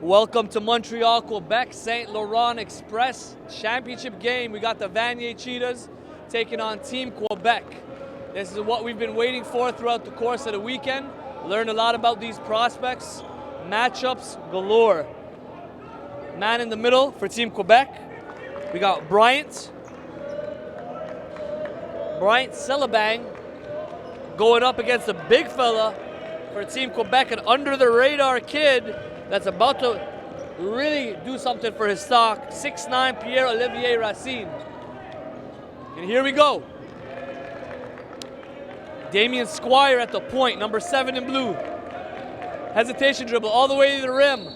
Welcome to Montreal, Quebec, St-Laurent Express Championship game. We got the Vanier Cheetahs taking on Team Quebec. This is what we've been waiting for throughout the course of the weekend. Learned a lot about these prospects. Matchups galore. Man in the middle for Team Quebec. We got Bryant Celebang going up against a big fella for Team Quebec, an under-the-radar kid that's about to really do something for his stock. 6'9", Pierre-Olivier Racine. And here we go. Damien Squire at the point, number 7 in blue. Hesitation dribble all the way to the rim.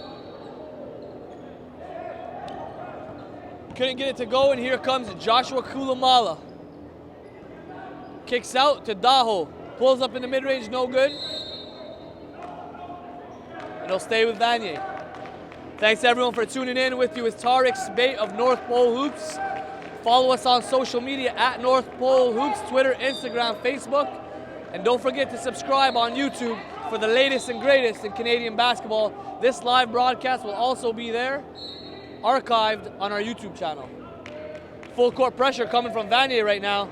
Couldn't get it to go, and here comes Joshua Kulamala. Kicks out to Daho. Pulls up in the mid-range, no good. And he'll stay with Vanier. Thanks everyone for tuning in. With you is Tariq Spate of North Pole Hoops. Follow us on social media at North Pole Hoops, Twitter, Instagram, Facebook. And don't forget to subscribe on YouTube for the latest and greatest in Canadian basketball. This live broadcast will also be there, archived on our YouTube channel. Full court pressure coming from Vanier right now.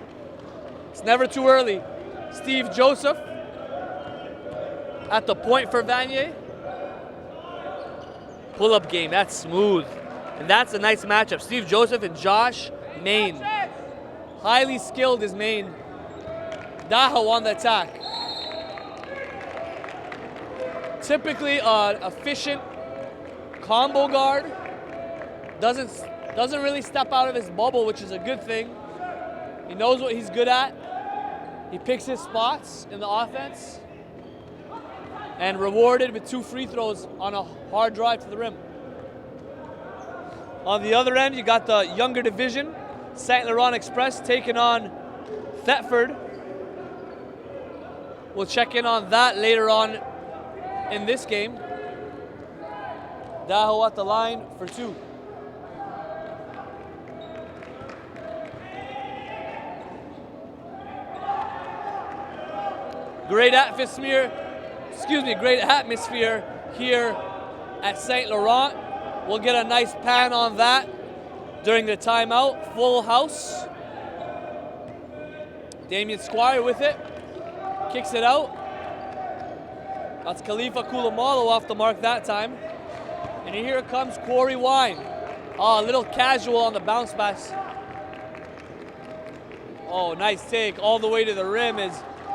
It's never too early. Steve Joseph at the point for Vanier. Pull-up game, that's smooth. And that's a nice matchup. Steve Joseph and Josh Main. Highly skilled is Main. Daho on the attack. Typically an efficient combo guard. Doesn't really step out of his bubble, which is a good thing. He knows what he's good at. He picks his spots in the offense. And rewarded with 2 free throws on a hard drive to the rim. On the other end, you got the younger division, St-Laurent Express taking on Thetford. We'll check in on that later on in this game. Daho at the line for 2. Great atmosphere here at St-Laurent. We'll get a nice pan on that during the timeout. Full house. Damien Squire with it. Kicks it out. That's Khalifa Kulamalo off the mark that time. And here comes Corey Wine. Oh, a little casual on the bounce pass. Oh, nice take. All the way to the rim is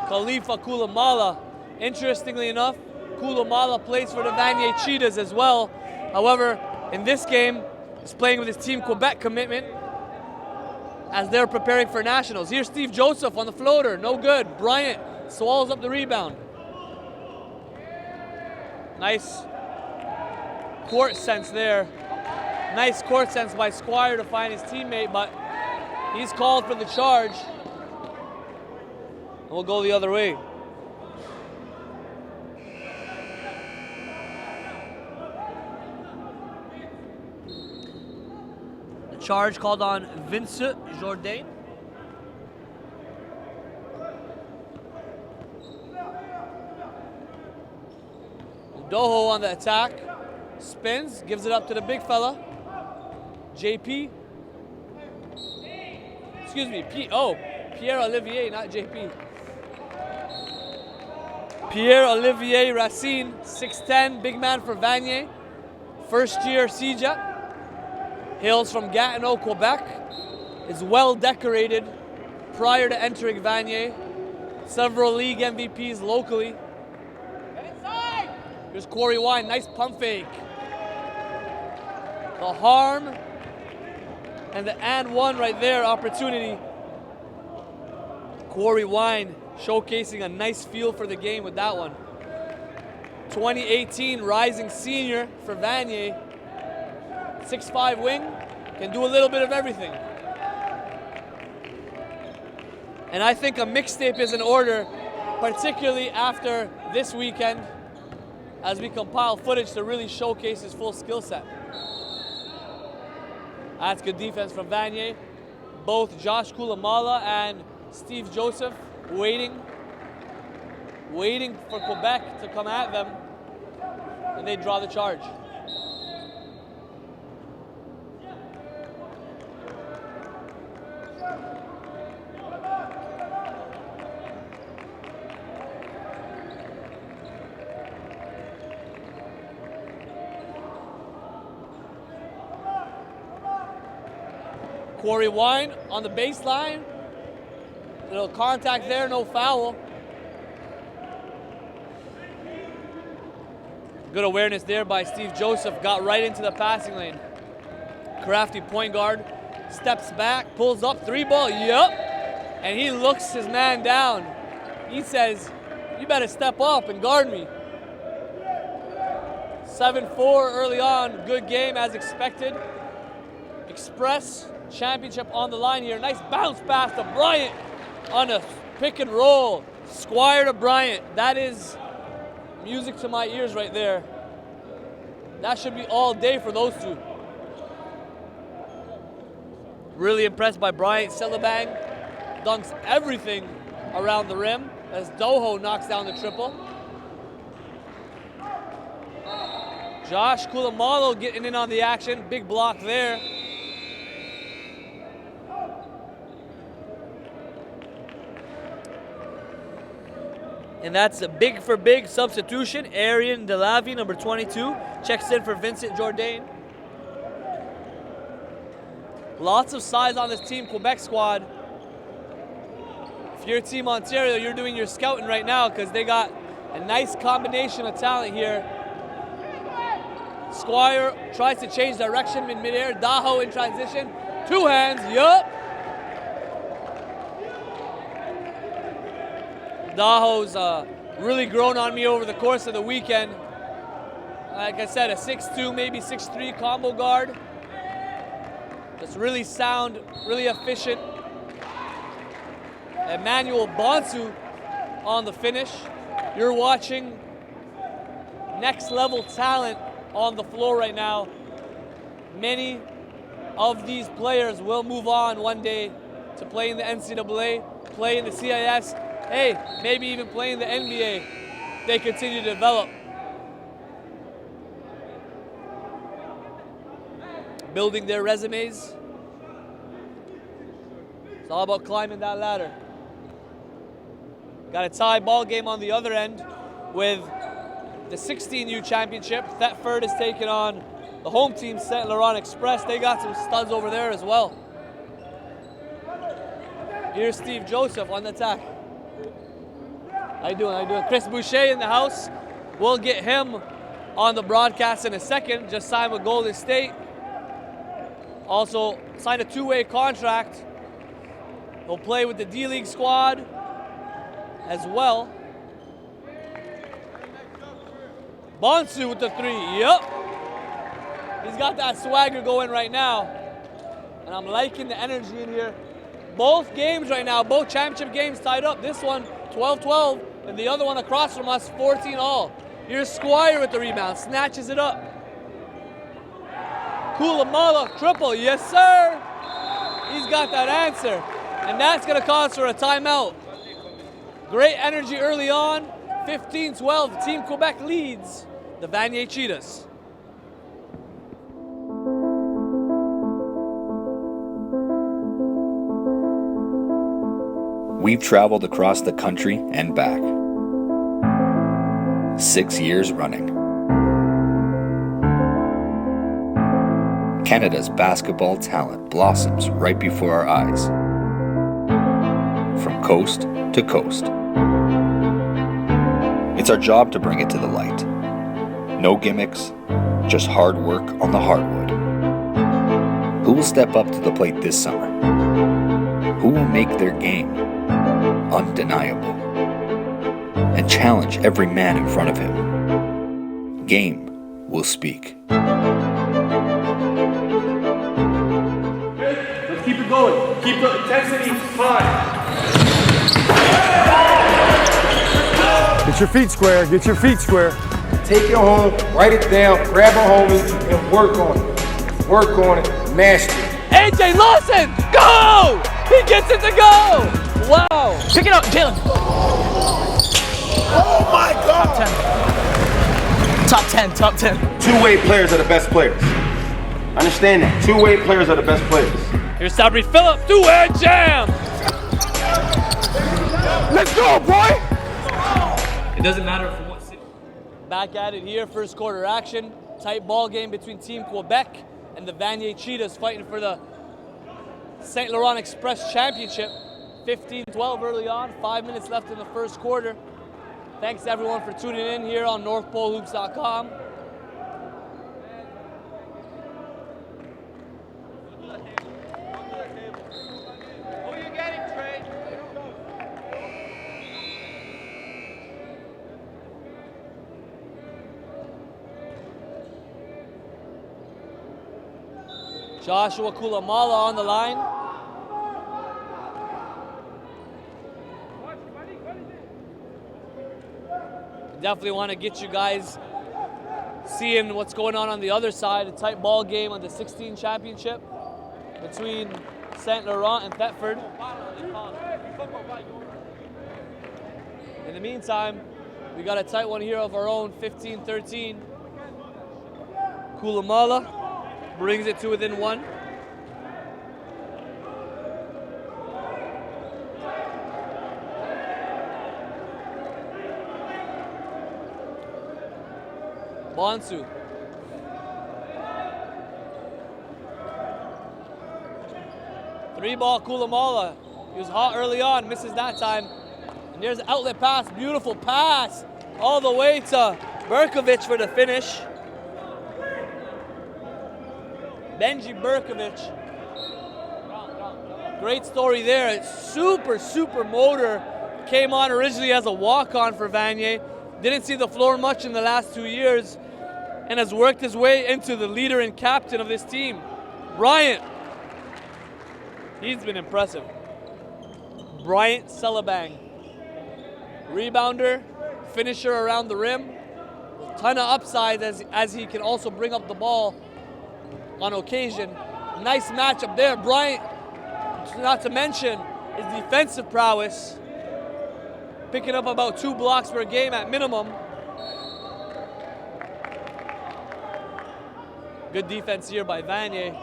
Khalifa Kulamala. Interestingly enough, Kulamala plays for the Vanier Cheetahs as well. However, in this game, he's playing with his Team Quebec commitment as they're preparing for nationals. Here's Steve Joseph on the floater, no good. Bryant swallows up the rebound. Nice court sense there. Nice court sense by Squire to find his teammate, but he's called for the charge. And we'll go the other way. Charge called on Vincent Jourdain. Doho on the attack. Spins, gives it up to the big fella. JP. Excuse me, Pierre-Olivier, not JP. Pierre-Olivier Racine, 6'10", big man for Vanier. First year CJET. Hails from Gatineau, Quebec, is well decorated prior to entering Vanier. Several league MVPs locally. Here's Corey Wine, nice pump fake. The harm and the and one right there, opportunity. Corey Wine showcasing a nice feel for the game with that one. 2018 rising senior for Vanier. 6'5" wing, can do a little bit of everything. And I think a mixtape is in order, particularly after this weekend, as we compile footage to really showcase his full skill set. That's good defense from Vanier. Both Josh Kulamala and Steve Joseph waiting for Quebec to come at them, and they draw the charge. Quarry Wine on the baseline. Little contact there, no foul. Good awareness there by Steve Joseph. Got right into the passing lane. Crafty point guard. Steps back, pulls up, 3-ball, yep. And he looks his man down. He says, you better step up and guard me. 7-4 early on, good game as expected. Express championship on the line here. Nice bounce pass to Bryant on a pick and roll. Squire to Bryant. That is music to my ears right there. That should be all day for those two. Really impressed by Bryant. Cellabang dunks everything around the rim as Doho knocks down the triple. Josh Kulamalo getting in on the action. Big block there. And that's a big for big substitution. Arian Delavi, number 22, checks in for Vincent Jourdain. Lots of size on this Team Quebec squad. If you're Team Ontario, you're doing your scouting right now because they got a nice combination of talent here. Squire tries to change direction in midair. Daho in transition. Two hands, yup. Daho's really grown on me over the course of the weekend. Like I said, a 6'2", maybe 6'3" combo guard. Just really sound, really efficient. Emmanuel Bonsu on the finish. You're watching next level talent on the floor right now. Many of these players will move on one day to play in the NCAA, play in the CIS, hey, maybe even play in the NBA. They continue to develop. Building their resumes. It's all about climbing that ladder. Got a tie ball game on the other end with the 16U championship. Thetford is taking on the home team, St-Laurent Express. They got some studs over there as well. Here's Steve Joseph on the attack. How you doing? How you doing? Chris Boucher in the house. We'll get him on the broadcast in a second. Just signed with Golden State. Also signed a two-way contract. He'll play with the D-League squad as well. Bonsu with the three, yep. He's got that swagger going right now. And I'm liking the energy in here. Both games right now, both championship games tied up. This one, 12-12, and the other one across from us, 14-all. Here's Squire with the rebound, snatches it up. Kulamala, triple, yes sir. He's got that answer. And that's gonna cause for a timeout. Great energy early on, 15-12, Team Quebec leads the Vanier Cheetahs. We've traveled across the country and back. 6 years running. Canada's basketball talent blossoms right before our eyes. From coast to coast. It's our job to bring it to the light. No gimmicks, just hard work on the hardwood. Who will step up to the plate this summer? Who will make their game undeniable and challenge every man in front of him? Game will speak. Let's keep it going. Keep the intensity high. Get your feet square, get your feet square. Take it home, write it down, grab a homie, and work on it. Work on it, master it. AJ Lawson, go! He gets it to go! Wow! Pick it up, Jalen. Oh my God! Top 10, top 10. Two-way players are the best players. Understand that. Two-way players are the best players. Here's Sabri Phillip, two-hand jam! Let's go, boy! It doesn't matter from what city. Back at it here, first quarter action. Tight ball game between Team Quebec and the Vanier Cheetahs fighting for the St-Laurent Express Championship. 15-12 early on, 5 minutes left in the first quarter. Thanks everyone for tuning in here on NorthPoleHoops.com. Joshua Kulamala on the line. Definitely want to get you guys seeing what's going on the other side. A tight ball game on the 16 championship between St-Laurent and Thetford. In the meantime, we got a tight one here of our own, 15-13. Kulamala brings it to within one. Bonsu. Three ball Kulamala. He was hot early on, misses that time. And there's an outlet pass, beautiful pass. All the way to Berkovic for the finish. Benji Berkovic. Great story there. It's super motor. Came on originally as a walk-on for Vanier. Didn't see the floor much in the last 2 years and has worked his way into the leader and captain of this team. Bryant. He's been impressive. Bryant Celebang. Rebounder, finisher around the rim. Ton of upside as he can also bring up the ball on occasion. Nice matchup there. Bryant, not to mention his defensive prowess, picking up about 2 blocks per game at minimum. Good defense here by Vanier.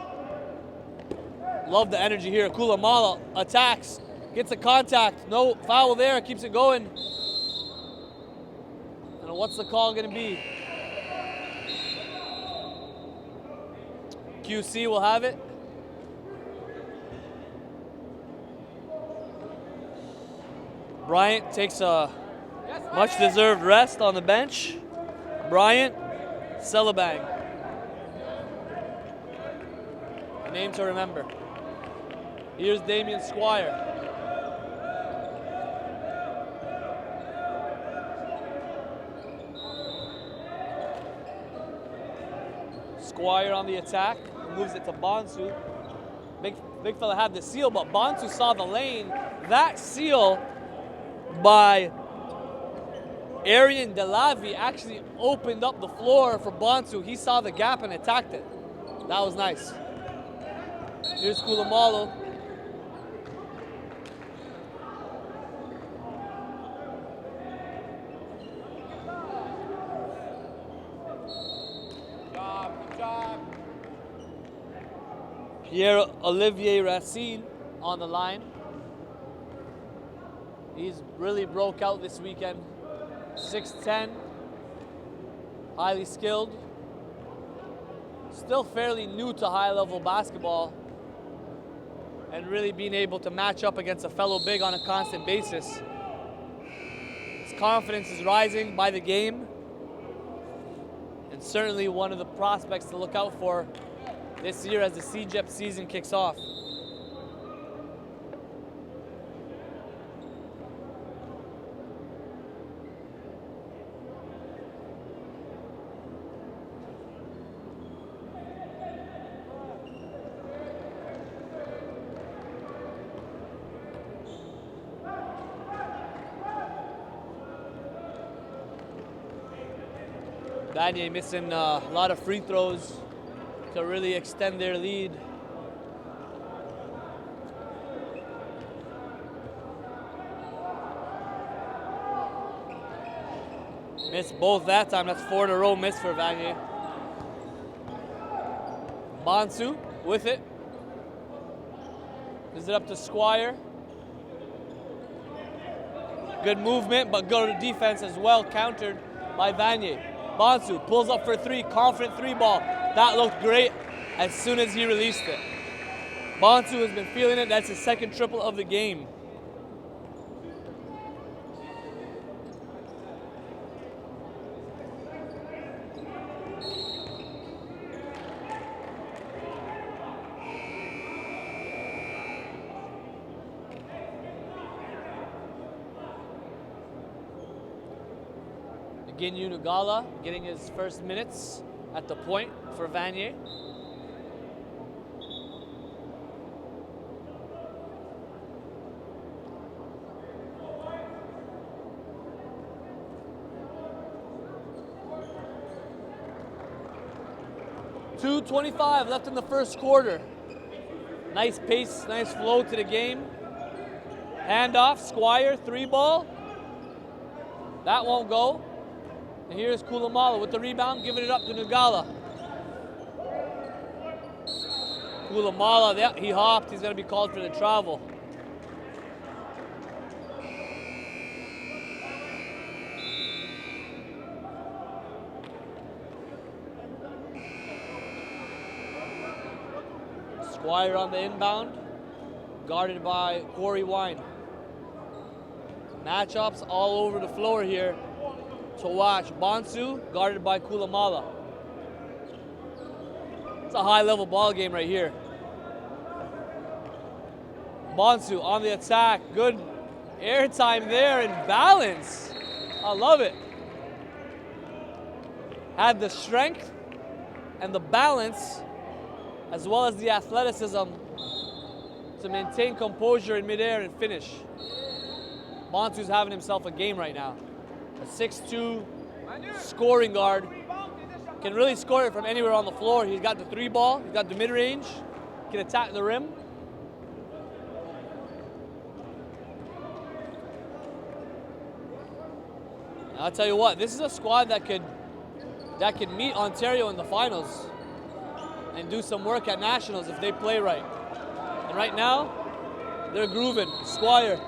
Love the energy here. Kulamala attacks, gets a contact. No foul there, keeps it going. And what's the call gonna be? QC will have it. Bryant takes a much-deserved rest on the bench. Bryant Celebang. A name to remember. Here's Damian Squire. Squire on the attack, moves it to Bonsu. Big fella had the seal, but Bonsu saw the lane. That seal by Arian Delavi actually opened up the floor for Bonsu. He saw the gap and attacked it. That was nice. Here's Kulamalo. Good job. Pierre-Olivier Racine on the line. He's really broke out this weekend. 6'10", highly skilled. Still fairly new to high-level basketball and really being able to match up against a fellow big on a constant basis. His confidence is rising by the game and certainly one of the prospects to look out for this year as the CJEP season kicks off. Vanier missing a lot of free throws to really extend their lead. Missed both that time. That's 4 in a row miss for Vanier. Bonsu with it. Is it up to Squire? Good movement, but good defense as well, countered by Vanier. Bonsu pulls up for 3, confident 3 ball. That looked great as soon as he released it. Bonsu has been feeling it. That's his second triple of the game. Ginyu Nugala getting his first minutes at the point for Vanier. .225 left in the first quarter. Nice pace, nice flow to the game. Handoff, Squire, 3-ball. That won't go. And here's Kulamala with the rebound, giving it up to Nugala. Kulamala, he hopped. He's going to be called for the travel. Squire on the inbound, guarded by Corey Wine. Matchups all over the floor here to watch. Bonsu guarded by Kulamala. It's a high-level ball game right here. Bonsu on the attack. Good airtime there and balance. I love it. Had the strength and the balance as well as the athleticism to maintain composure in midair and finish. Bonsu's having himself a game right now. A 6'2" scoring guard. Can really score it from anywhere on the floor. He's got the 3-ball, he's got the mid-range, can attack the rim. And I'll tell you what, this is a squad that could meet Ontario in the finals and do some work at nationals if they play right. And right now, they're grooving. Squire.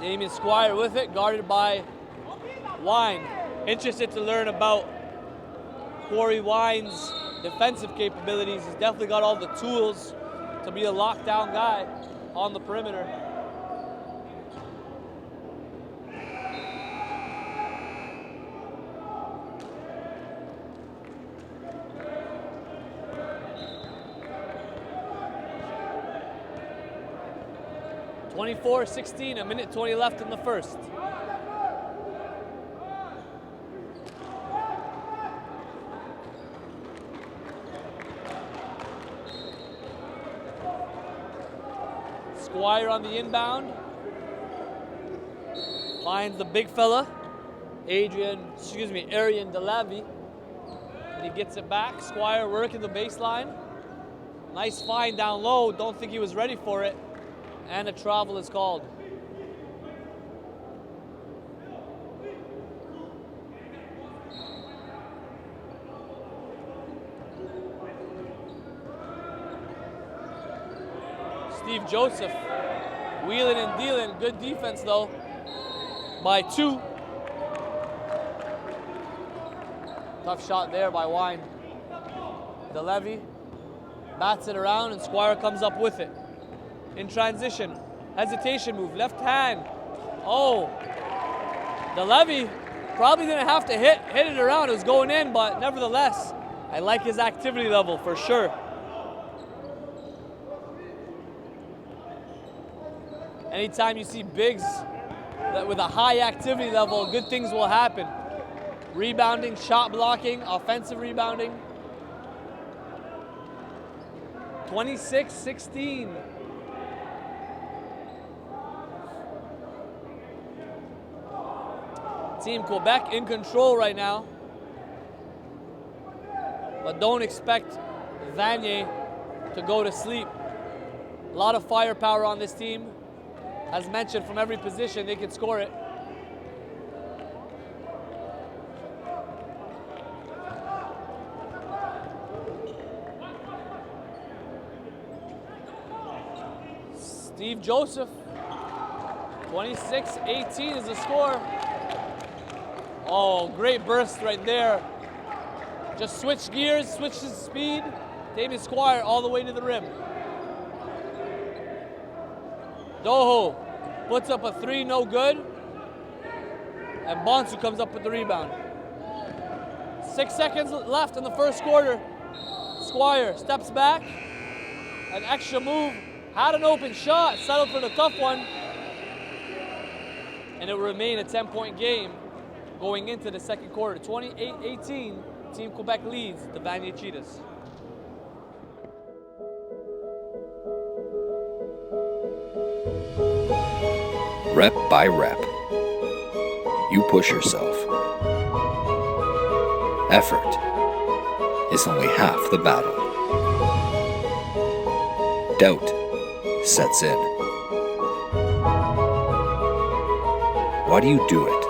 Damian Squire with it, guarded by Wine. Interested to learn about Corey Wine's defensive capabilities. He's definitely got all the tools to be a lockdown guy on the perimeter. .24-16, a minute 20 left in the first. Squire on the inbound. Finds the big fella, Arian Delavi. And he gets it back. Squire working the baseline. Nice find down low. Don't think he was ready for it. And a travel is called. Steve Joseph wheeling and dealing. Good defense though by 2. Tough shot there by Wine. DeLevy bats it around and Squire comes up with it. In transition, hesitation move, left hand. Oh, DeLevy probably didn't have to hit it around. It was going in, but nevertheless, I like his activity level for sure. Anytime you see bigs that with a high activity level, good things will happen. Rebounding, shot blocking, offensive rebounding. 26-16. Team Quebec in control right now. But don't expect Vanier to go to sleep. A lot of firepower on this team. As mentioned, from every position, they can score it. Steve Joseph, 26-18 is the score. Oh, great burst right there. Just switch gears, switch his speed. David Squire all the way to the rim. Doho puts up a three, no good. And Bonsu comes up with the rebound. 6 seconds left in the first quarter. Squire steps back. An extra move. Had an open shot, settled for the tough one. And it will remain a 10-point game going into the second quarter. 28-18, Team Quebec leads the Vanier Cheetahs. Rep by rep, you push yourself. Effort is only half the battle. Doubt sets in. Why do you do it?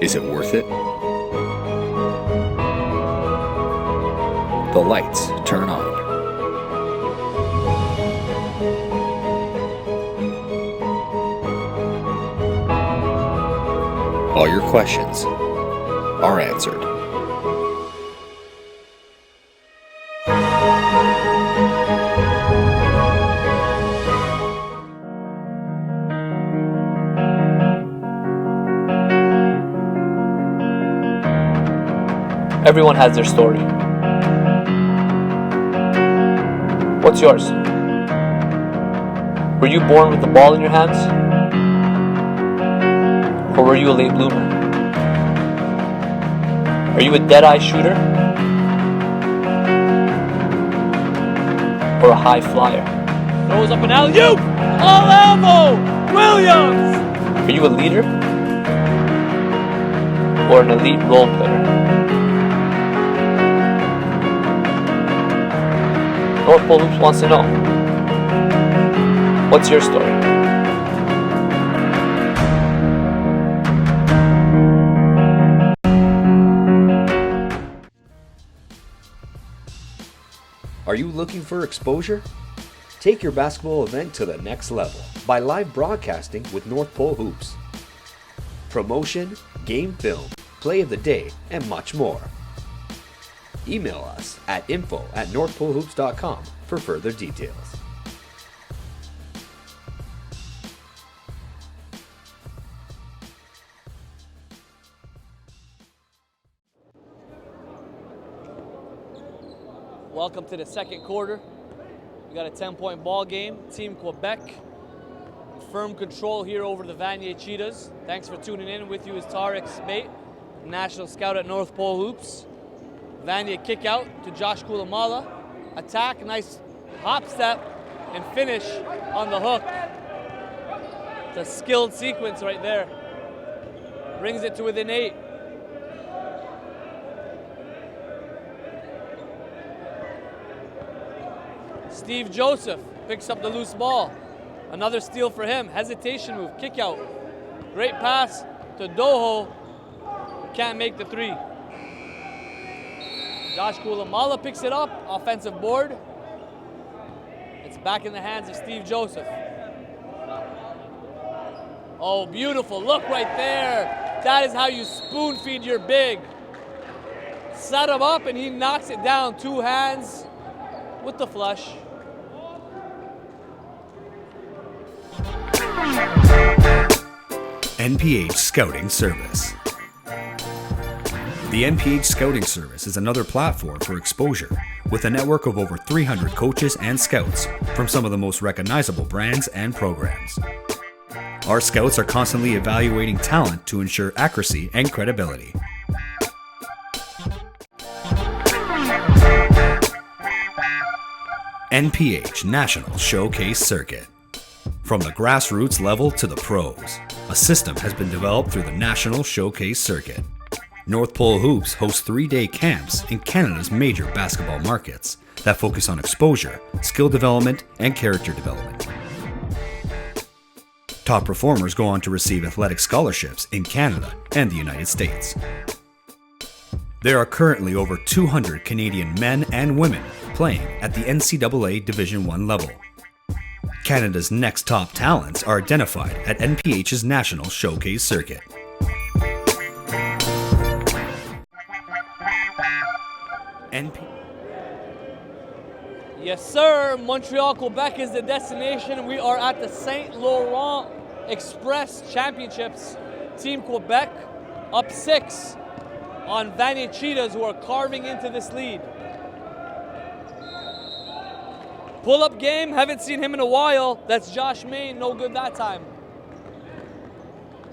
Is it worth it? The lights turn on. All your questions are answered. Everyone has their story. What's yours? Were you born with the ball in your hands? Or were you a late bloomer? Are you a dead-eye shooter? Or a high flyer? Throws up an alley-oop! All elbow! Williams! Are you a leader? Or an elite role player? North Pole Hoops wants to know. What's your story? Are you looking for exposure? Take your basketball event to the next level by live broadcasting with North Pole Hoops. Promotion, game film, play of the day, and much more. Email us at info@northpolehoops.com for further details. Welcome to the second quarter. We got a 10-point ball game. Team Quebec in firm control here over the Vanier Cheetahs. Thanks for tuning in. With you is Tarek Spate, National Scout at North Pole Hoops. Vanier kick out to Josh Kulamala. Attack, nice hop step, and finish on the hook. It's a skilled sequence right there. Brings it to within 8. Steve Joseph picks up the loose ball. Another steal for him. Hesitation move, kick out. Great pass to Doho. Can't make the three. Josh Kulamala picks it up. Offensive board. It's back in the hands of Steve Joseph. Oh, beautiful. Look right there. That is how you spoon feed your big. Set him up and he knocks it down. 2 hands with the flush. NPH Scouting Service. The NPH Scouting Service is another platform for exposure with a network of over 300 coaches and scouts from some of the most recognizable brands and programs. Our scouts are constantly evaluating talent to ensure accuracy and credibility. NPH National Showcase Circuit. From the grassroots level to the pros, a system has been developed through the National Showcase Circuit. North Pole Hoops hosts 3-day camps in Canada's major basketball markets that focus on exposure, skill development, and character development. Top performers go on to receive athletic scholarships in Canada and the United States. There are currently over 200 Canadian men and women playing at the NCAA Division I level. Canada's next top talents are identified at NPH's National Showcase Circuit. Yes, sir. Montreal, Quebec is the destination. We are at the St-Laurent Express Championships. Team Quebec up 6 on Vanier Cheetahs, who are carving into this lead. Pull-up game, haven't seen him in a while. That's Josh Main, no good that time.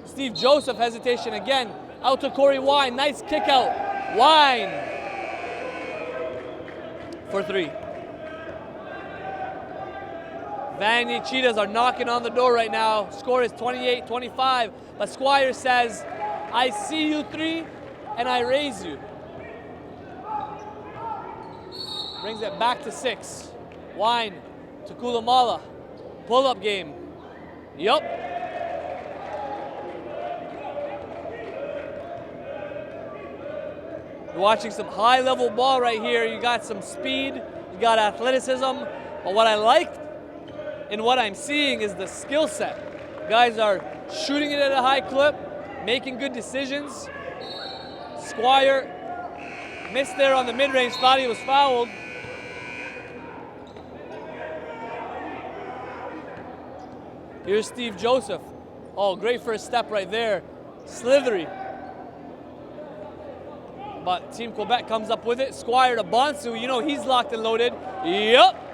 Steve Joseph, hesitation again. Out to Corey Wine, nice kick out. Wine for 3. Vanier Cheetahs are knocking on the door right now. Score is 28-25, but Squire says, I see you 3 and I raise you. Brings it back to 6. Wine to Kulamala. Pull-up game. Yup. You're watching some high-level ball right here. You got some speed, you got athleticism, but what I liked and what I'm seeing is the skill set. Guys are shooting it at a high clip, making good decisions. Squire missed there on the mid-range, thought he was fouled. Here's Steve Joseph. Oh, great first step right there. Slithery. But Team Quebec comes up with it. Squire to Bonsu, you know he's locked and loaded. Yup.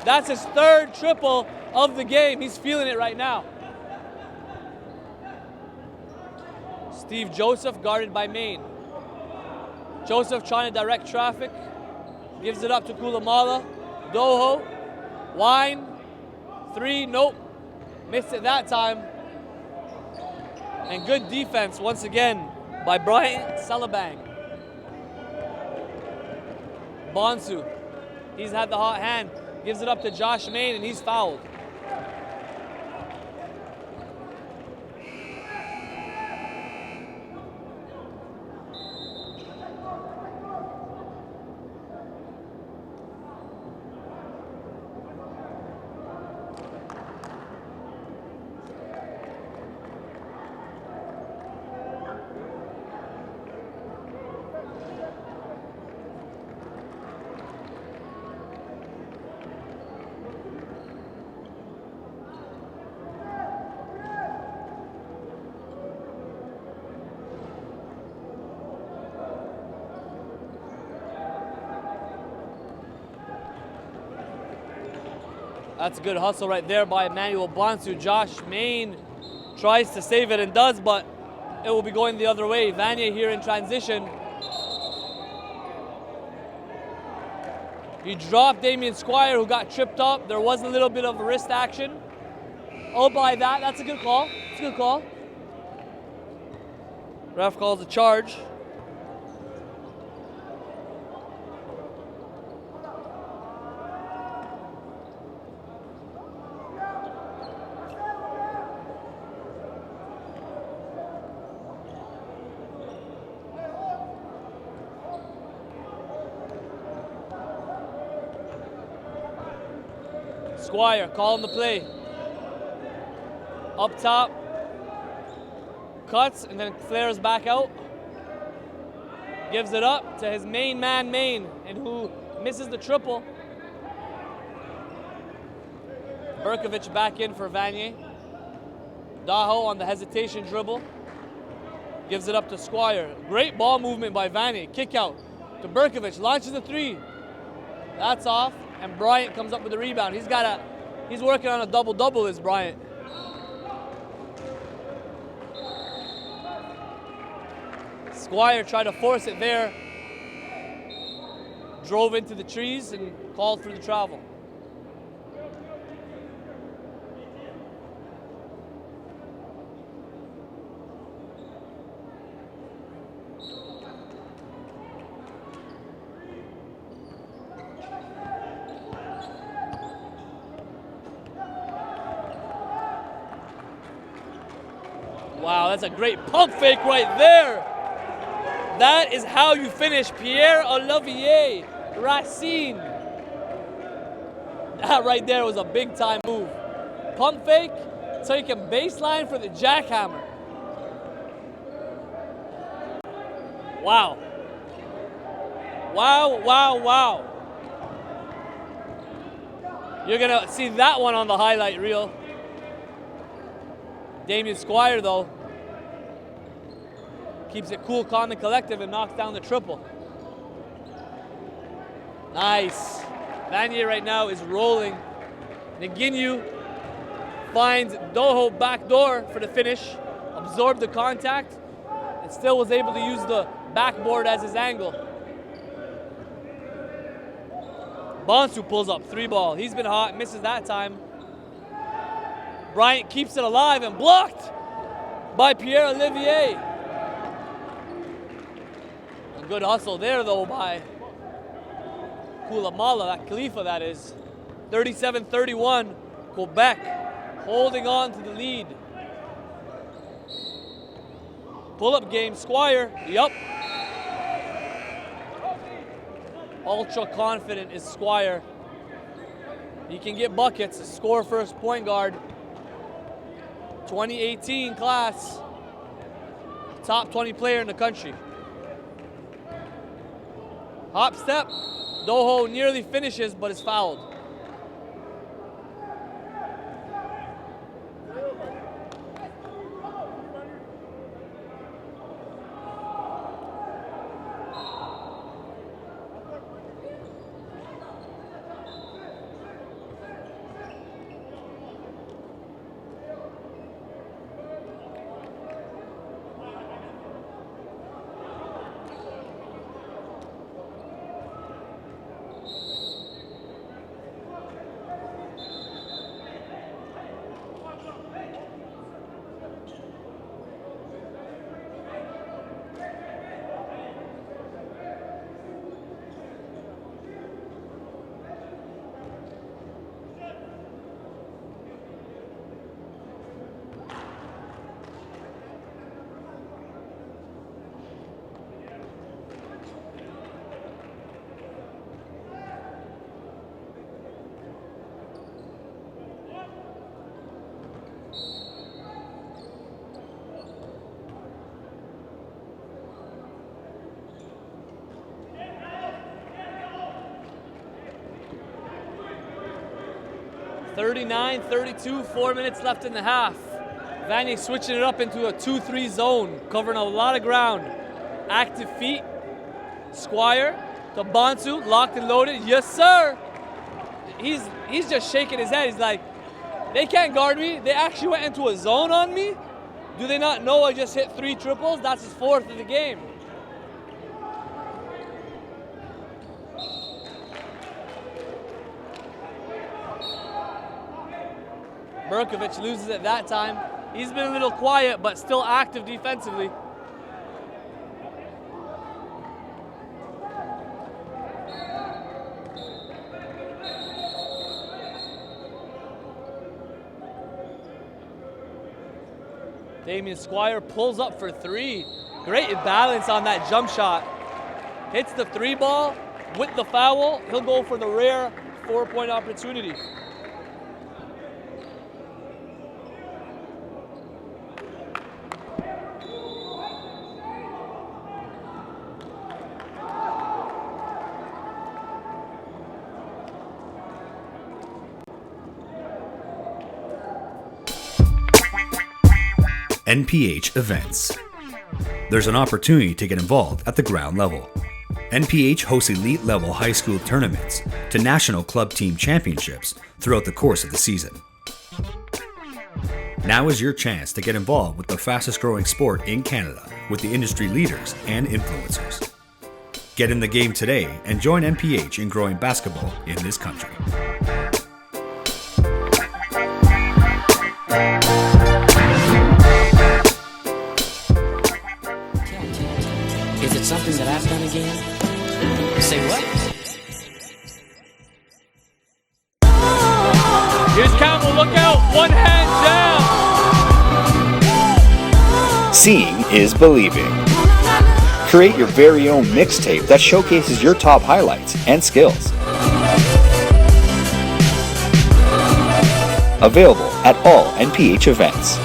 That's his 3rd triple of the game. He's feeling it right now. Steve Joseph guarded by Main. Joseph trying to direct traffic. Gives it up to Kulamala. Doho. Wine. 3, nope. Missed it that time. And good defense once again by Bryant Salabang. Bonsu. He's had the hot hand. Gives it up to Josh Main and he's fouled. That's a good hustle right there by Emmanuel Bonsu. Josh Main tries to save it and does, but it will be going the other way. Vanier here in transition. He dropped Damian Squire, who got tripped up. There was a little bit of a wrist action. Oh, by that, that's a good call. It's a good call. Ref calls a charge. Squire calling the play. Up top. Cuts and then flares back out. Gives it up to his main man, Main, and who misses the triple. Berkovich back in for Vanier. Daho on the hesitation dribble. Gives it up to Squire. Great ball movement by Vanier. Kick out to Berkovich. Launches a 3. That's off. And Bryant comes up with the rebound. He's working on a double-double, is Bryant. Squire tried to force it there. Drove into the trees and called for the travel. Wow, that's a great pump fake right there. That is how you finish Pierre Olivier Racine. That right there was a big time move. Pump fake, taking baseline for the jackhammer. Wow. Wow, wow, wow. You're gonna see that one on the highlight reel. Damian Squire, though, keeps it cool, calm, and collective and knocks down the triple. Nice. Vanier right now is rolling. Naginu finds Doho backdoor for the finish, absorbed the contact, and still was able to use the backboard as his angle. Bonsu pulls up, 3-ball. He's been hot, misses that time. Bryant keeps it alive and blocked by Pierre-Olivier. A good hustle there, though, by Kulamala, that Khalifa that is. 37-31, Quebec holding on to the lead. Pull-up game, Squire, yup. Ultra confident is Squire. He can get buckets, score first point guard. 2018 class, top 20 player in the country. Hop step, Doho nearly finishes but is fouled. (39-32), 4 minutes left in the half. Vanier switching it up into a 2-3 zone, covering a lot of ground. Active feet. Squire to Bonsu, locked and loaded. Yes, sir. He's just shaking his head. He's like, they can't guard me. They actually went into a zone on me. Do they not know I just hit 3 triples? That's his 4th of the game. Berkovich loses it that time. He's been a little quiet, but still active defensively. Damian Squire pulls up for 3. Great balance on that jump shot. Hits the 3-ball with the foul. He'll go for the rare 4-point opportunity. NPH events. There's an opportunity to get involved at the ground level. NPH hosts elite level high school tournaments to national club team championships throughout the course of the season. Now is your chance to get involved with the fastest growing sport in Canada with the industry leaders and influencers. Get in the game today and join NPH in growing basketball in this country. Is it something that I've done again? Say what? Here's Campbell, look out, one hand down. Seeing is believing. Create your very own mixtape that showcases your top highlights and skills. Available at all NPH events.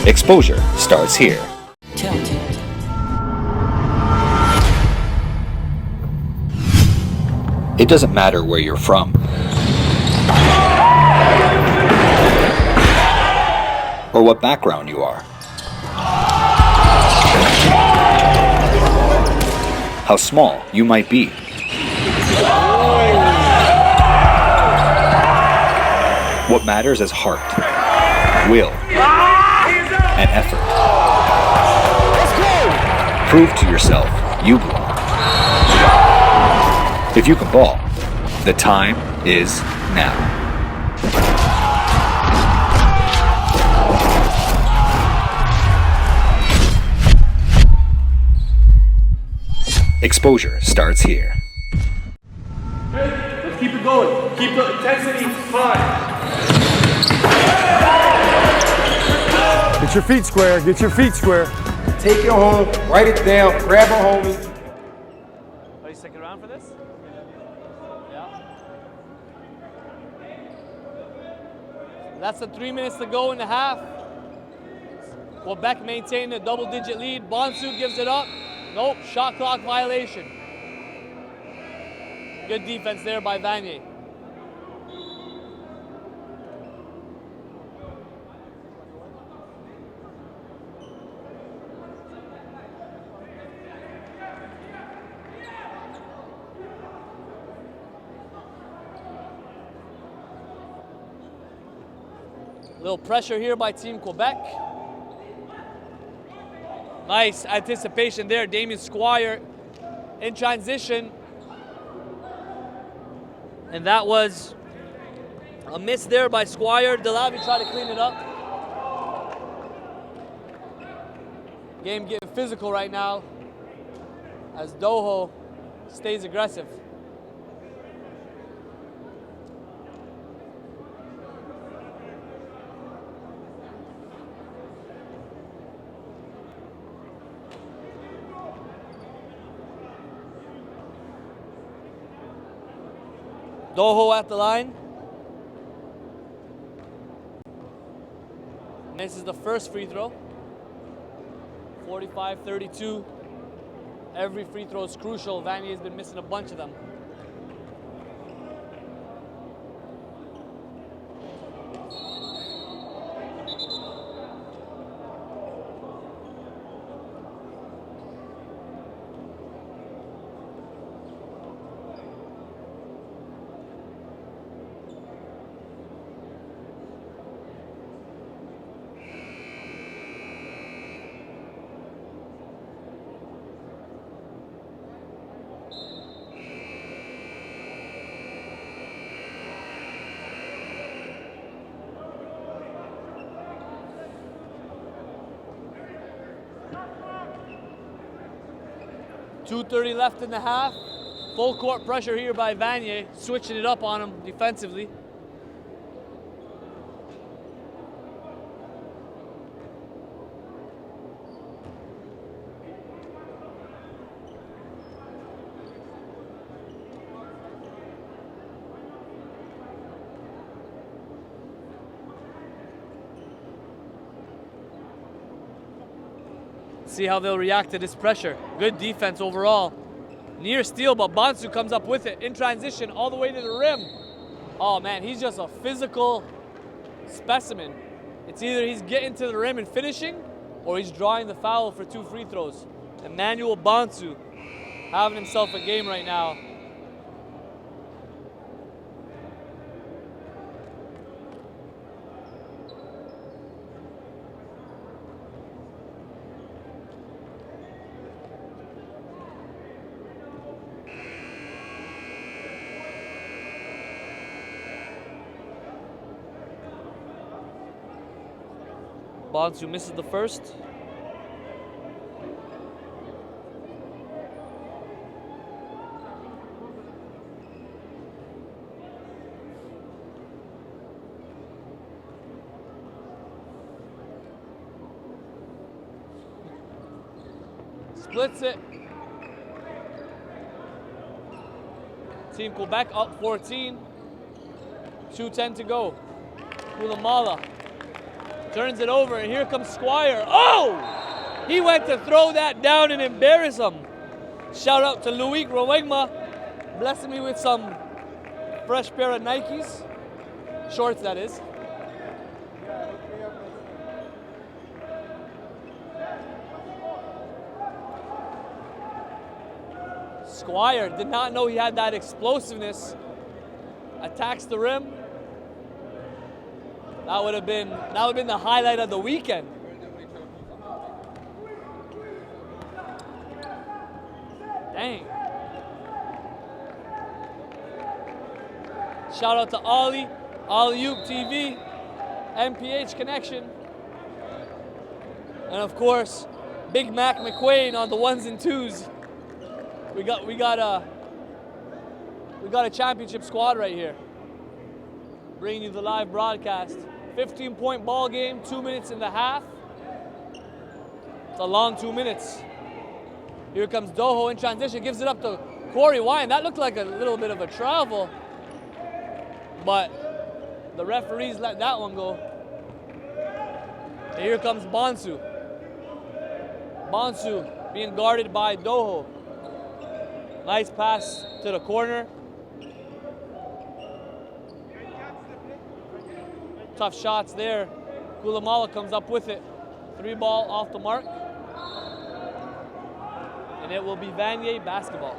Exposure starts here. It doesn't matter where you're from, or what background you are, how small you might be. What matters is heart, will, and effort. Prove to yourself you belong. If you can ball, the time is now. Exposure starts here. Let's keep it going. Keep the intensity high. Get your feet square. Get your feet square. Take it home, write it down, grab a homie. Are you sticking around for this? Yeah. Less than 3 minutes to go in the half. Quebec maintained a double-digit lead. Bonsu gives it up. Nope, shot clock violation. Good defense there by Vanier. Little pressure here by Team Quebec. Nice anticipation there. Damien Squire in transition. And that was a miss there by Squire. Delavi tried to clean it up. Game getting physical right now as Doho stays aggressive. Doho at the line. And this is the first free throw. 45-32. Every free throw is crucial. Vanier has been missing a bunch of them. .2:30 left in the half. Full court pressure here by Vanier, switching it up on him defensively. See how they'll react to this pressure. Good defense overall. Near steal, but Bonsu comes up with it in transition all the way to the rim. Oh man, he's just a physical specimen. It's either he's getting to the rim and finishing, or he's drawing the foul for 2 free throws. Emmanuel Bonsu having himself a game right now. Bonsu misses the first. Splits it. Team Quebec up 14. 2:10 to go. Kulamala turns it over, and here comes Squire. Oh! He went to throw that down and embarrass him. Shout out to Loic Rowegma, blessing me with some fresh pair of Nikes. Shorts, that is. Squire did not know he had that explosiveness. Attacks the rim. That would have been the highlight of the weekend. Dang. Shout out to Ollie, Oop TV, MPH Connection, and of course, Big Mac McQuain on the ones and twos. We got a championship squad right here. Bringing you the live broadcast. 15-point ball game, 2 minutes and a half. It's a long 2 minutes. Here comes Doho in transition, gives it up to Corey Wine. That looked like a little bit of a travel, but the referees let that one go. And here comes Bonsu. Bonsu being guarded by Doho. Nice pass to the corner. Tough shots there. Kulamala comes up with it. 3 ball off the mark. And it will be Vanier basketball.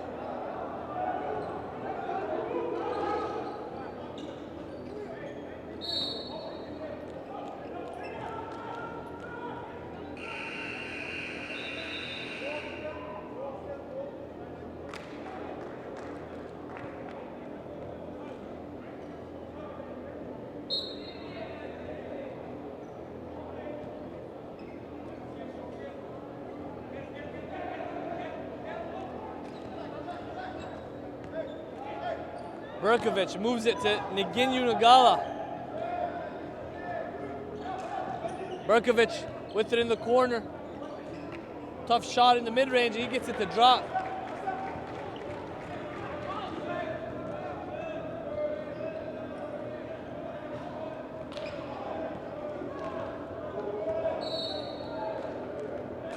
Berkovic moves it to Nginyu Nagala. Berkovic with it in the corner. Tough shot in the mid-range, and he gets it to drop.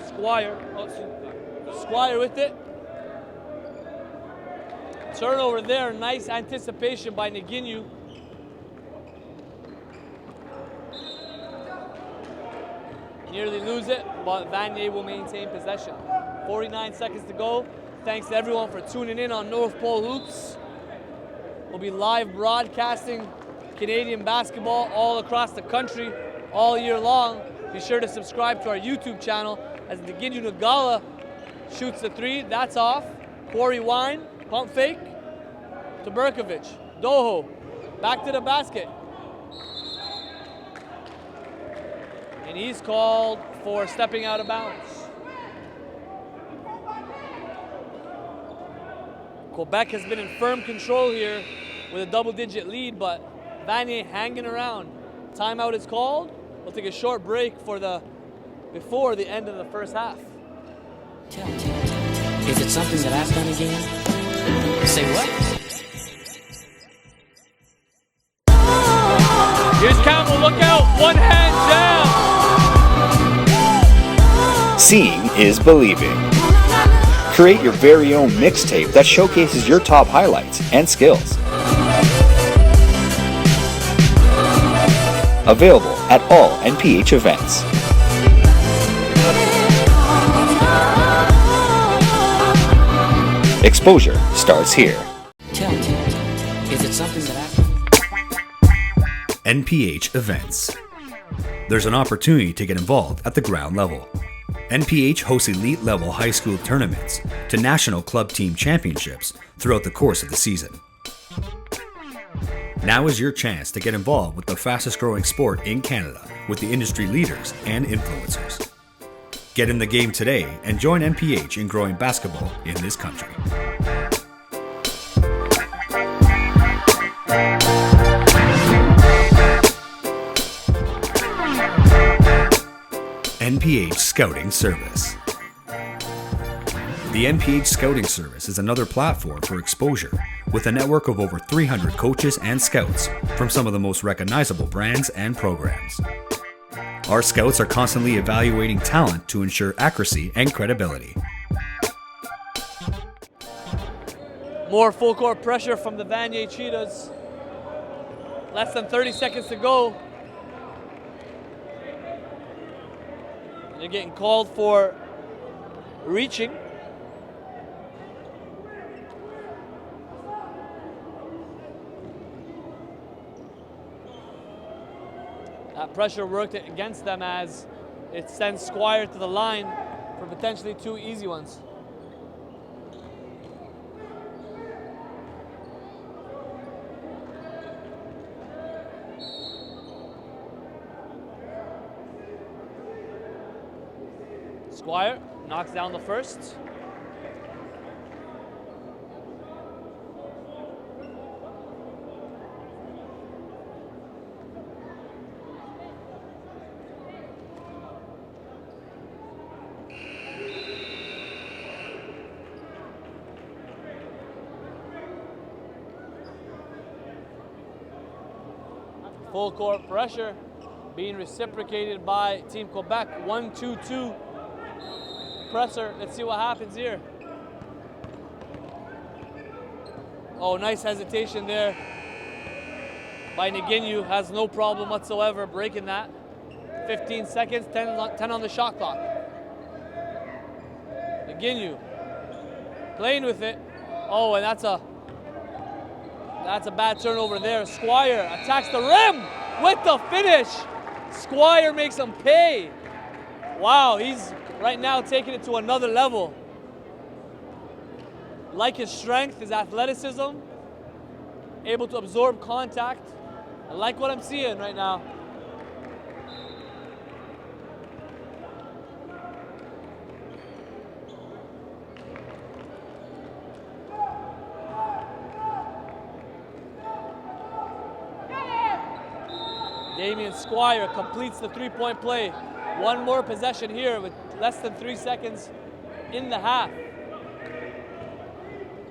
Squire with it. Turnover there, nice anticipation by Nginyu. Nearly lose it, but Vanier will maintain possession. 49 seconds to go. Thanks to everyone for tuning in on North Pole Hoops. We'll be live broadcasting Canadian basketball all across the country all year long. Be sure to subscribe to our YouTube channel as Nginyu Nagala shoots the 3. That's off. Corey Wine, pump fake to Berkovic. Doho, back to the basket. And he's called for stepping out of bounds. Quebec has been in firm control here with a double-digit lead, but Vanier hanging around. Timeout is called. We'll take a short break before the end of the first half. Tell. Is it something that I've done again? Say what? Here's Campbell, look out, one hand down. Seeing is believing. Create your very own mixtape that showcases your top highlights and skills. Available at all NPH events. Exposure starts here. Tell. Is it something that I've done? NPH events. There's an opportunity to get involved at the ground level. NPH hosts elite level high school tournaments to national club team championships throughout the course of the season. Now is your chance to get involved with the fastest growing sport in Canada with the industry leaders and influencers. Get in the game today and join NPH in growing basketball in this country. NPH Scouting Service. The NPH Scouting Service is another platform for exposure with a network of over 300 coaches and scouts from some of the most recognizable brands and programs. Our scouts are constantly evaluating talent to ensure accuracy and credibility. More full court pressure from the Vanier Cheetahs. Less than 30 seconds to go. They're getting called for reaching. That pressure worked against them as it sends Squire to the line for potentially 2 easy ones. Squire knocks down the first. Full court pressure being reciprocated by Team Quebec. 1-2-2 presser. Let's see what happens here. Oh, nice hesitation there by Naginu. Has no problem whatsoever breaking that. 15 seconds, 10 on the shot clock. Naginu playing with it. Oh, and that's a bad turnover there. Squire attacks the rim with the finish. Squire makes him pay. Wow, he's right now taking it to another level. Like his strength, his athleticism, able to absorb contact. I like what I'm seeing right now. Damian Squire completes the three-point play. One more possession here with less than 3 seconds in the half.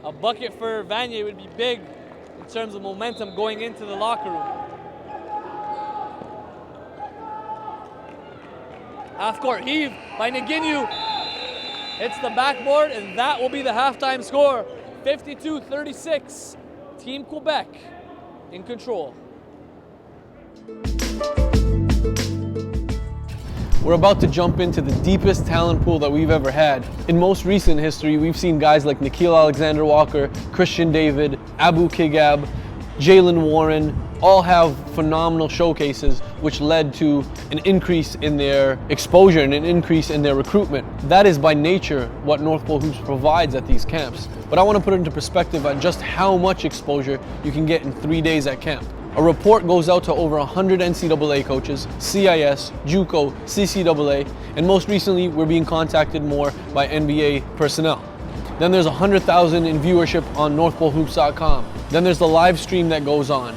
A bucket for Vanier would be big in terms of momentum going into the locker room. Half-court heave by Naginu. Hits the backboard, and that will be the halftime score. 52-36. Team Quebec in control. We're about to jump into the deepest talent pool that we've ever had. In most recent history, we've seen guys like Nikhil Alexander-Walker, Christian David, Abu Kigab, Jalen Warren, all have phenomenal showcases which led to an increase in their exposure and an increase in their recruitment. That is by nature what North Pole Hoops provides at these camps. But I want to put it into perspective on just how much exposure you can get in 3 days at camp. A report goes out to over 100 NCAA coaches, CIS, JUCO, CCAA, and most recently we're being contacted more by NBA personnel. Then there's 100,000 in viewership on NorthPoleHoops.com. Then there's the live stream that goes on.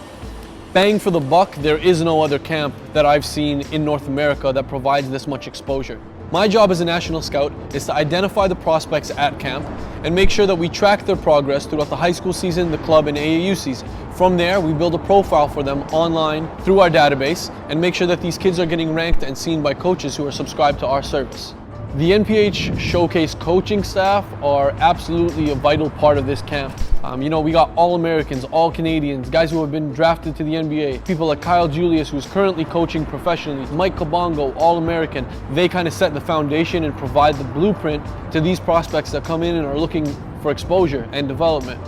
Bang for the buck, there is no other camp that I've seen in North America that provides this much exposure. My job as a national scout is to identify the prospects at camp and make sure that we track their progress throughout the high school season, the club, and AAU season. From there, we build a profile for them online through our database and make sure that these kids are getting ranked and seen by coaches who are subscribed to our service. The NPH Showcase coaching staff are absolutely a vital part of this camp. We got All-Americans, All-Canadians, guys who have been drafted to the NBA, people like Kyle Julius, who's currently coaching professionally, Mike Kabongo, All-American. They kind of set the foundation and provide the blueprint to these prospects that come in and are looking for exposure and development.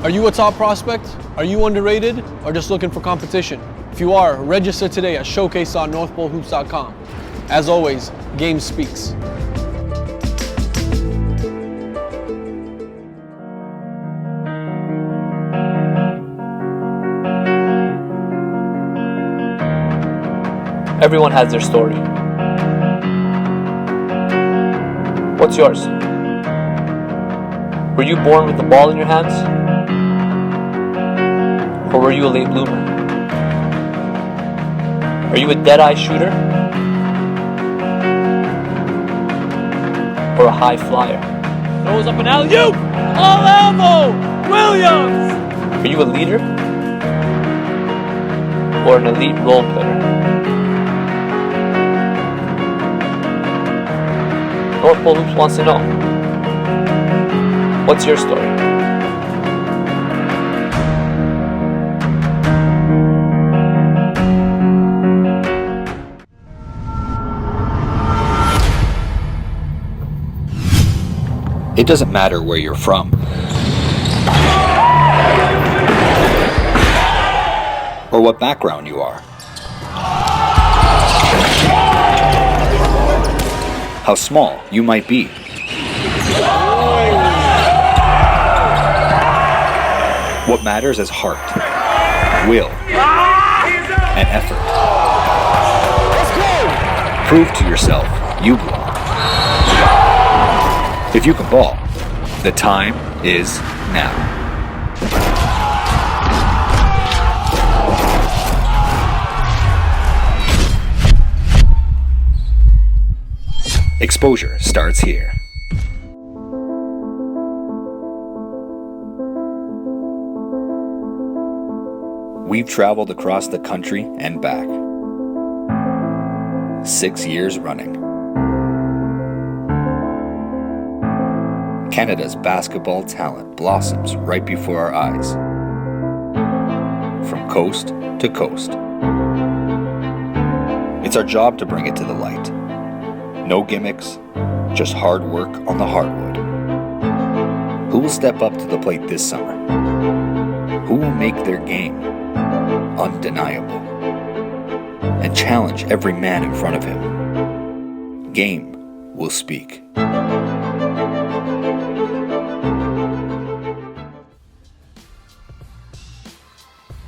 Are you a top prospect? Are you underrated? Or just looking for competition? If you are, register today at showcase.northpolehoops.com. As always, game speaks. Everyone has their story. What's yours? Were you born with the ball in your hands? Or were you a late bloomer? Are you a dead-eye shooter? Or a high flyer? Throws up an alley-oop! All elbow! Williams! Are you a leader or an elite role player? North Pole Hoops wants to know, what's your story? It doesn't matter where you're from or what background you are, how small you might be. What matters is heart, will, and effort. Prove to yourself you belong. If you can ball, the time is now. Exposure starts here. We've traveled across the country and back. 6 years running. Canada's basketball talent blossoms right before our eyes. From coast to coast. It's our job to bring it to the light. No gimmicks, just hard work on the hardwood. Who will step up to the plate this summer? Who will make their game undeniable and challenge every man in front of him? Game will speak.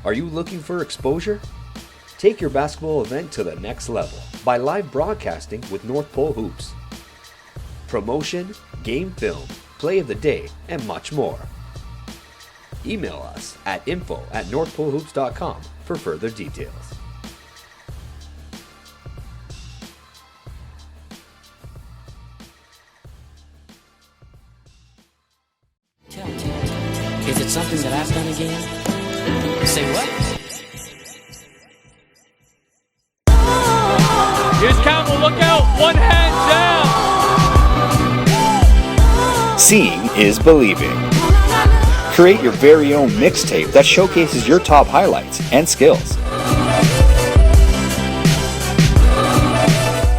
Are you looking for exposure? Take your basketball event to the next level by live broadcasting with North Pole Hoops. Promotion, game film, play of the day, and much more. Email us at info@northpolehoops.com for further details. Tell. Is it something that I've done again? Say what? Here's Campbell, look out, one hand down. Seeing is believing. Create your very own mixtape that showcases your top highlights and skills.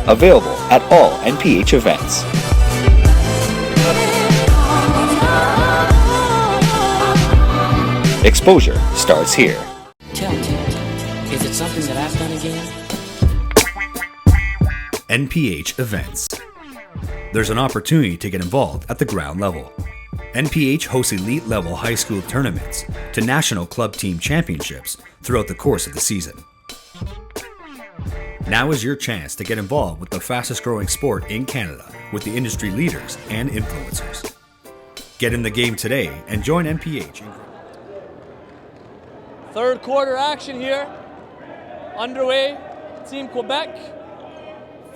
Available at all NPH events. Exposure starts here. Tell. Is it something that I've done again? NPH events. There's an opportunity to get involved at the ground level. NPH hosts elite level high school tournaments to national club team championships throughout the course of the season. Now is your chance to get involved with the fastest growing sport in Canada with the industry leaders and influencers. Get in the game today and join NPH. Third quarter action here. Underway. Team Quebec.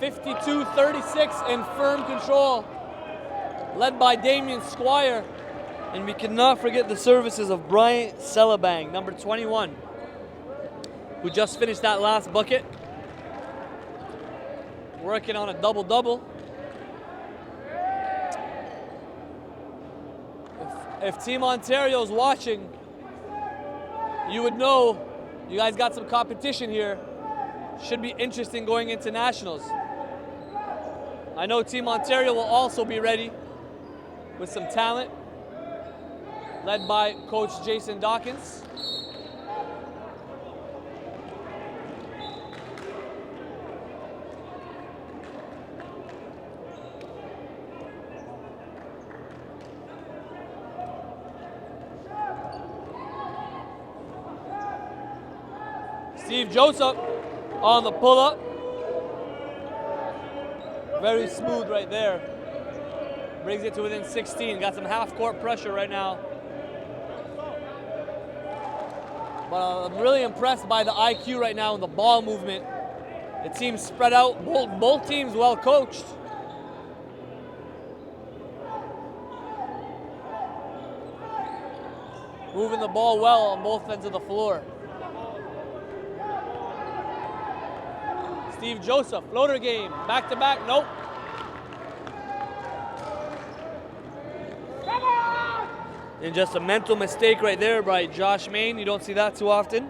52-36 in firm control. Led by Damien Squire. And we cannot forget the services of Brian Celebang, number 21, who just finished that last bucket. Working on a double-double. If Team Ontario's watching, you would know you guys got some competition here. Should be interesting going into nationals. I know Team Ontario will also be ready with some talent, led by Coach Jason Dawkins. Steve Joseph on the pull-up. Very smooth right there. Brings it to within 16. Got some half-court pressure right now. But I'm really impressed by the IQ right now and the ball movement. The team's spread out. Both teams well coached. moving the ball well on both ends of the floor. Steve Joseph, floater game, back to back, nope. And just a mental mistake right there by Josh Main. You don't see that too often.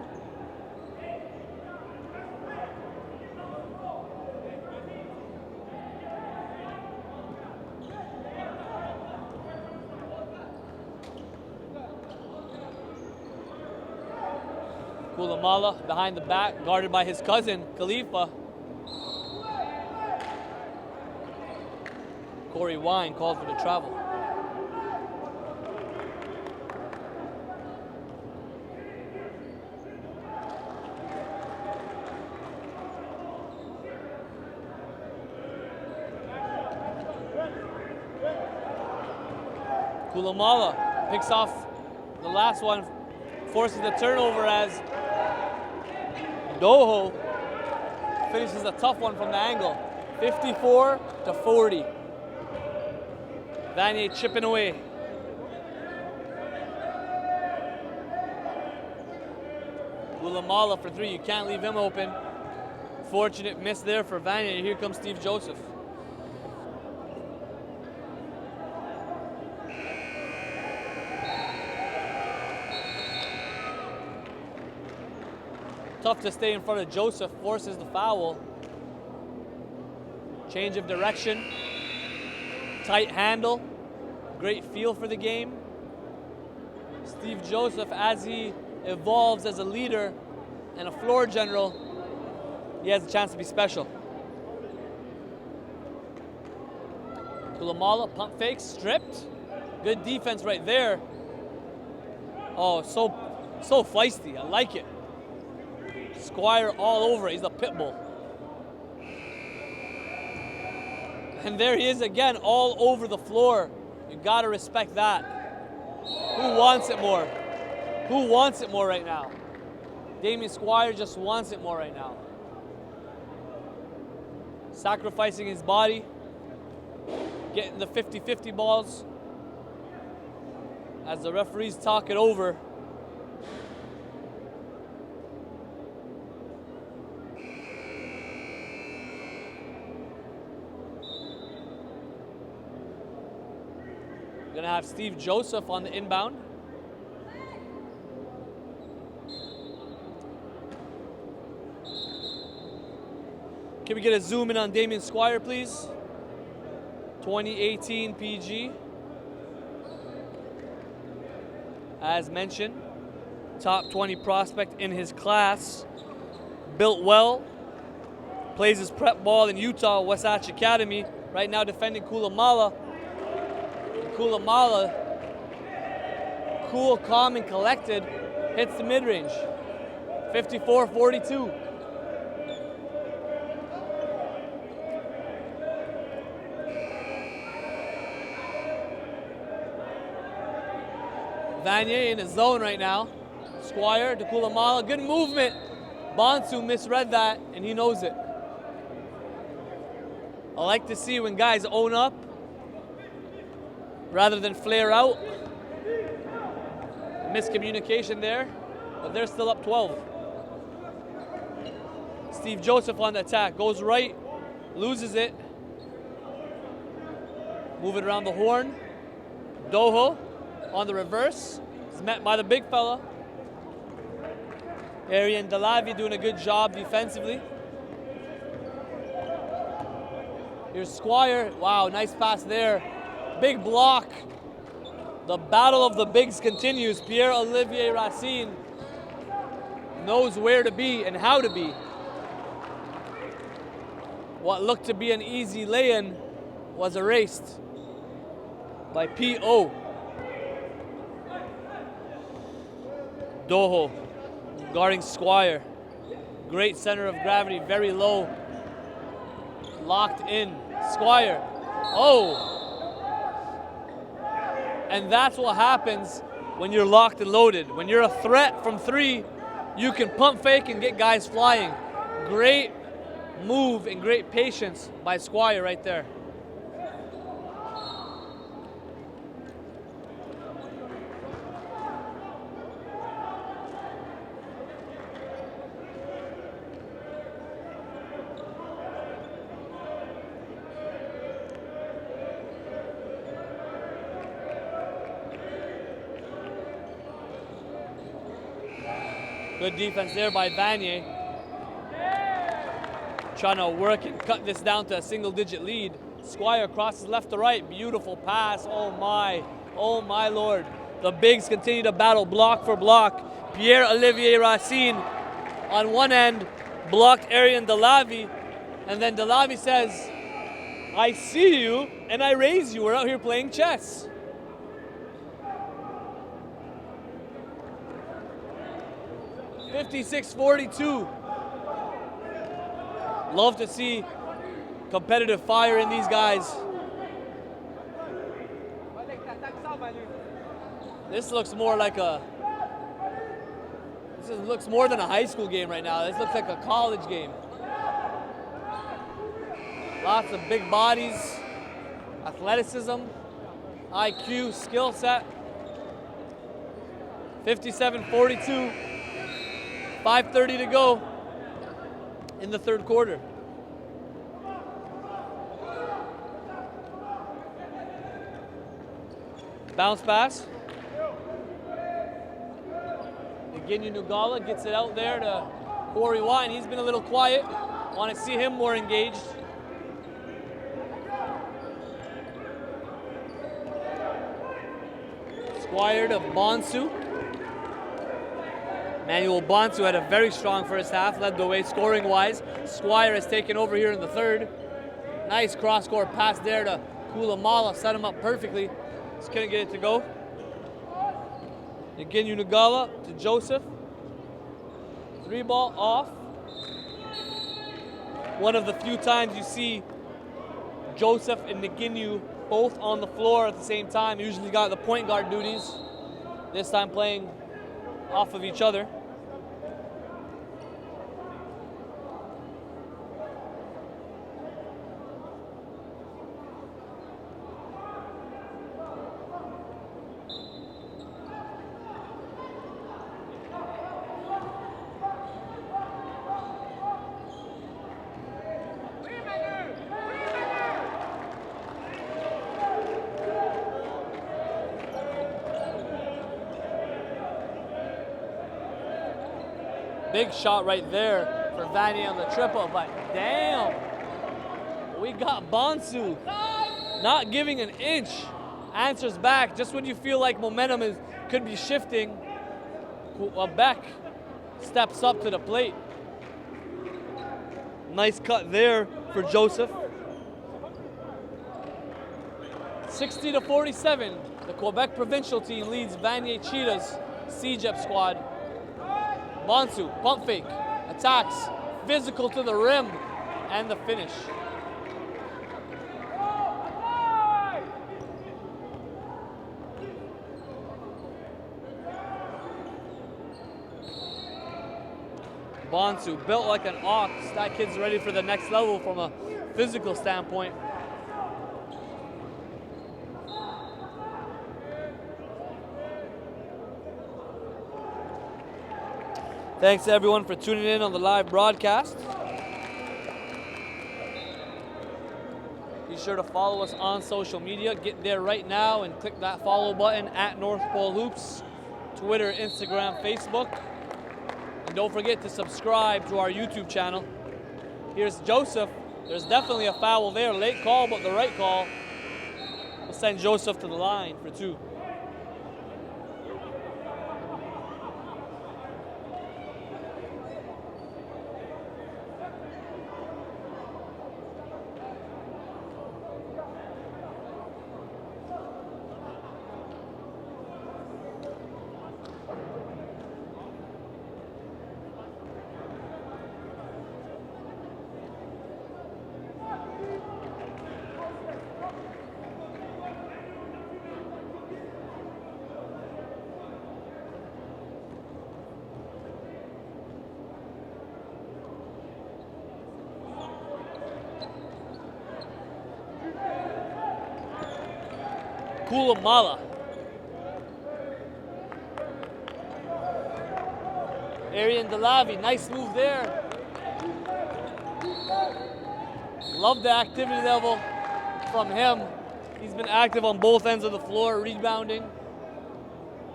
Kulamala behind the back, guarded by his cousin, Khalifa. Corey Wine called for the travel. Kulamala picks off the last one, forces the turnover as Doho finishes a tough one from the angle. 54-40. Vanier chipping away. Kulamala for three. You can't leave him open. Fortunate miss there for Vanier. Here comes Steve Joseph. Tough to stay in front of Joseph, forces the foul. Change of direction. Tight handle. Great feel for the game. Steve Joseph, as he evolves as a leader and a floor general, he has a chance to be special. Kulamala, pump fake, stripped. Good defense right there. Oh, so feisty. I like it. Squire all over it. He's a pit bull. And there he is again, all over the floor. You gotta respect that. Who wants it more? Who wants it more right now? Damian Squire just wants it more right now. Sacrificing his body. Getting the 50-50 balls. As the referees talk it over. Gonna have Steve Joseph on the inbound. Can we get a zoom in on Damian Squire, please? 2018 PG. As mentioned, top 20 prospect in his class. Built well. Plays his prep ball in Utah, Wasatch Academy. Right now defending Kulamala. Kulamala, cool, calm, and collected, hits the mid-range. 54-42. Vanier in his zone right now. Squire to Kulamala, good movement. Bonsu misread that, and he knows it. I like to see when guys own up rather than flare out. Miscommunication there, but they're still up 12. Steve Joseph on the attack, goes right, loses it. Move it around the horn. Doho on the reverse, is met by the big fella. Arian Delavi doing a good job defensively. Here's Squire, wow, nice pass there. Big block. The battle of the bigs continues. Pierre-Olivier Racine knows where to be and how to be. What looked to be an easy lay-in was erased by P.O. Doho guarding Squire. Great center of gravity, very low. Locked in. Squire. Oh! And that's what happens when you're locked and loaded. When you're a threat from three, you can pump fake and get guys flying. Great move and great patience by Squire right there. Good defense there by Vanier. Trying to work and cut this down to a single-digit lead. Squire crosses left to right. Beautiful pass. Oh my lord. The bigs continue to battle block for block. Pierre-Olivier Racine on one end, blocked Arian Delavi, and then Delavi says, I see you and I raise you. We're out here playing chess. (56-42). Love to see competitive fire in these guys. This looks more like looks more than a high school game right now. This looks like a college game. Lots of big bodies, athleticism, IQ, skill set. 57-42. 5:30 to go in the third quarter. Bounce pass. Ginyu Nugala gets it out there to Corey Wine. He's been a little quiet. Want to see him more engaged. Squire to Bonsu. Manuel Bonsu had a very strong first half, led the way scoring-wise. Squire has taken over here in the third. Nice cross-court pass there to Kulamala, set him up perfectly. Just couldn't get it to go. Again, Unigala to Joseph. 3-ball off. One of the few times you see Joseph and Naginu both on the floor at the same time. Usually got the point guard duties. This time playing off of each other. Big shot right there for Vanier on the triple, but damn, we got Bonsu not giving an inch. Answers back just when you feel like momentum could be shifting. Quebec steps up to the plate. Nice cut there for Joseph. 60-47, the Quebec provincial team leads Vanier Cheetahs CJEP squad. Bonsu, pump fake, attacks, physical to the rim, and the finish. Bonsu, built like an ox. That kid's ready for the next level from a physical standpoint. Thanks to everyone for tuning in on the live broadcast. Be sure to follow us on social media. Get there right now and click that follow button at North Pole Hoops, Twitter, Instagram, Facebook. And don't forget to subscribe to our YouTube channel. Here's Joseph. There's definitely a foul there. Late call, but the right call. We'll send Joseph to the line for two. Kulamala. Arian Delavi, nice move there. Love the activity level from him. He's been active on both ends of the floor, rebounding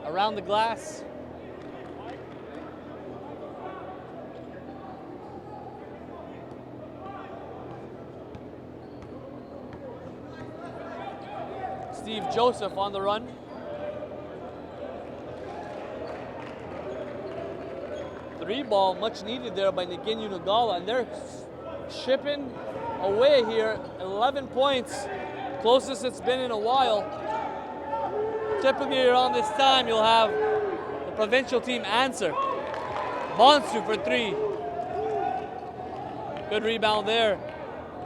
around the glass. Steve Joseph on the run. Three ball, much needed there by Nginyu Nagala, and they're chipping away here. 11 points, closest it's been in a while. Typically around this time, you'll have the provincial team answer. Bonsu for three. Good rebound there.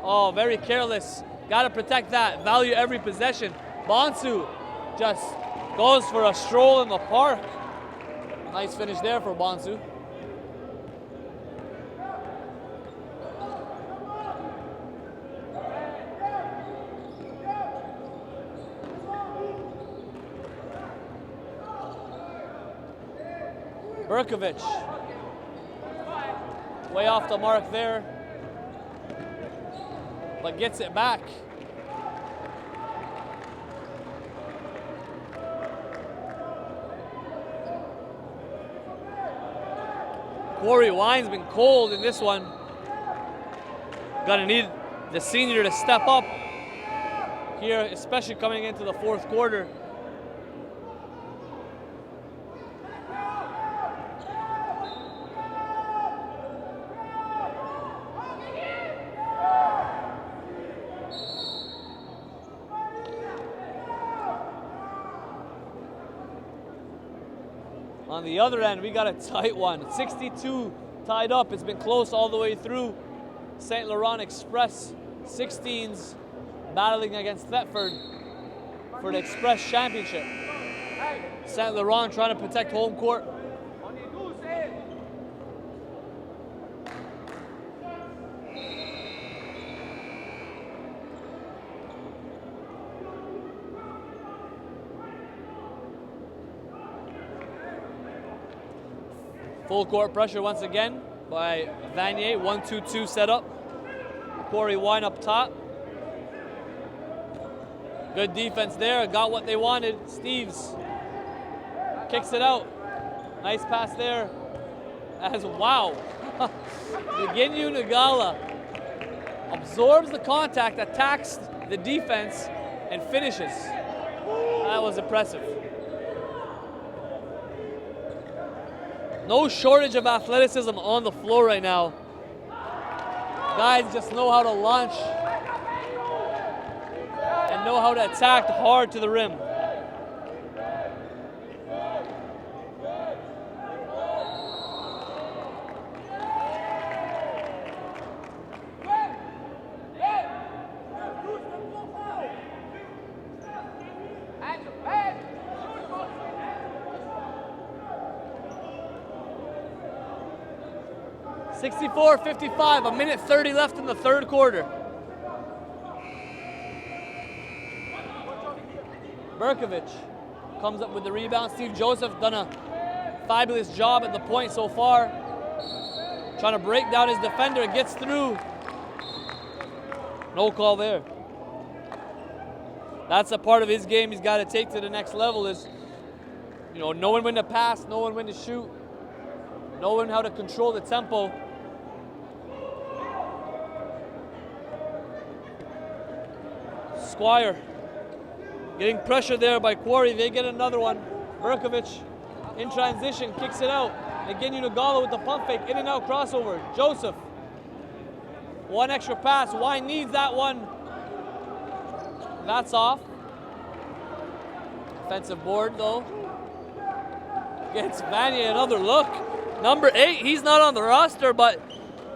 Oh, very careless. Got to protect that. Value every possession. Bonsu just goes for a stroll in the park. Nice finish there for Bonsu. Berkovic, way off the mark there, but gets it back. Corey Wine's been cold in this one. Gonna need the senior to step up here, especially coming into the fourth quarter. On the other end, we got a tight one. 62 tied up. It's been close all the way through. St-Laurent Express 16s battling against Thetford for the Express Championship. St-Laurent trying to protect home court. Full court pressure once again by Vanier. 1-2-2 setup. Corey Wine up top. Good defense there. Got what they wanted. Steves kicks it out. Nice pass there. As wow. Nginyu Nagala absorbs the contact, attacks the defense, and finishes. That was impressive. No shortage of athleticism on the floor right now. Guys just know how to launch and know how to attack hard to the rim. .54-55, a minute 30 left in the third quarter. Berkovic comes up with the rebound. Steve Joseph done a fabulous job at the point so far. Trying to break down his defender, gets through. No call there. That's a part of his game he's got to take to the next level is, you know, knowing when to pass, knowing when to shoot, knowing how to control the tempo. Squire getting pressure there by Quarry. They get another one. Berkovic in transition, kicks it out. Nginyu Nagala with the pump fake, in and out crossover. Joseph, one extra pass. Wine needs that one. That's off. Defensive board though. Gets Vanier another look. Number 8, he's not on the roster, but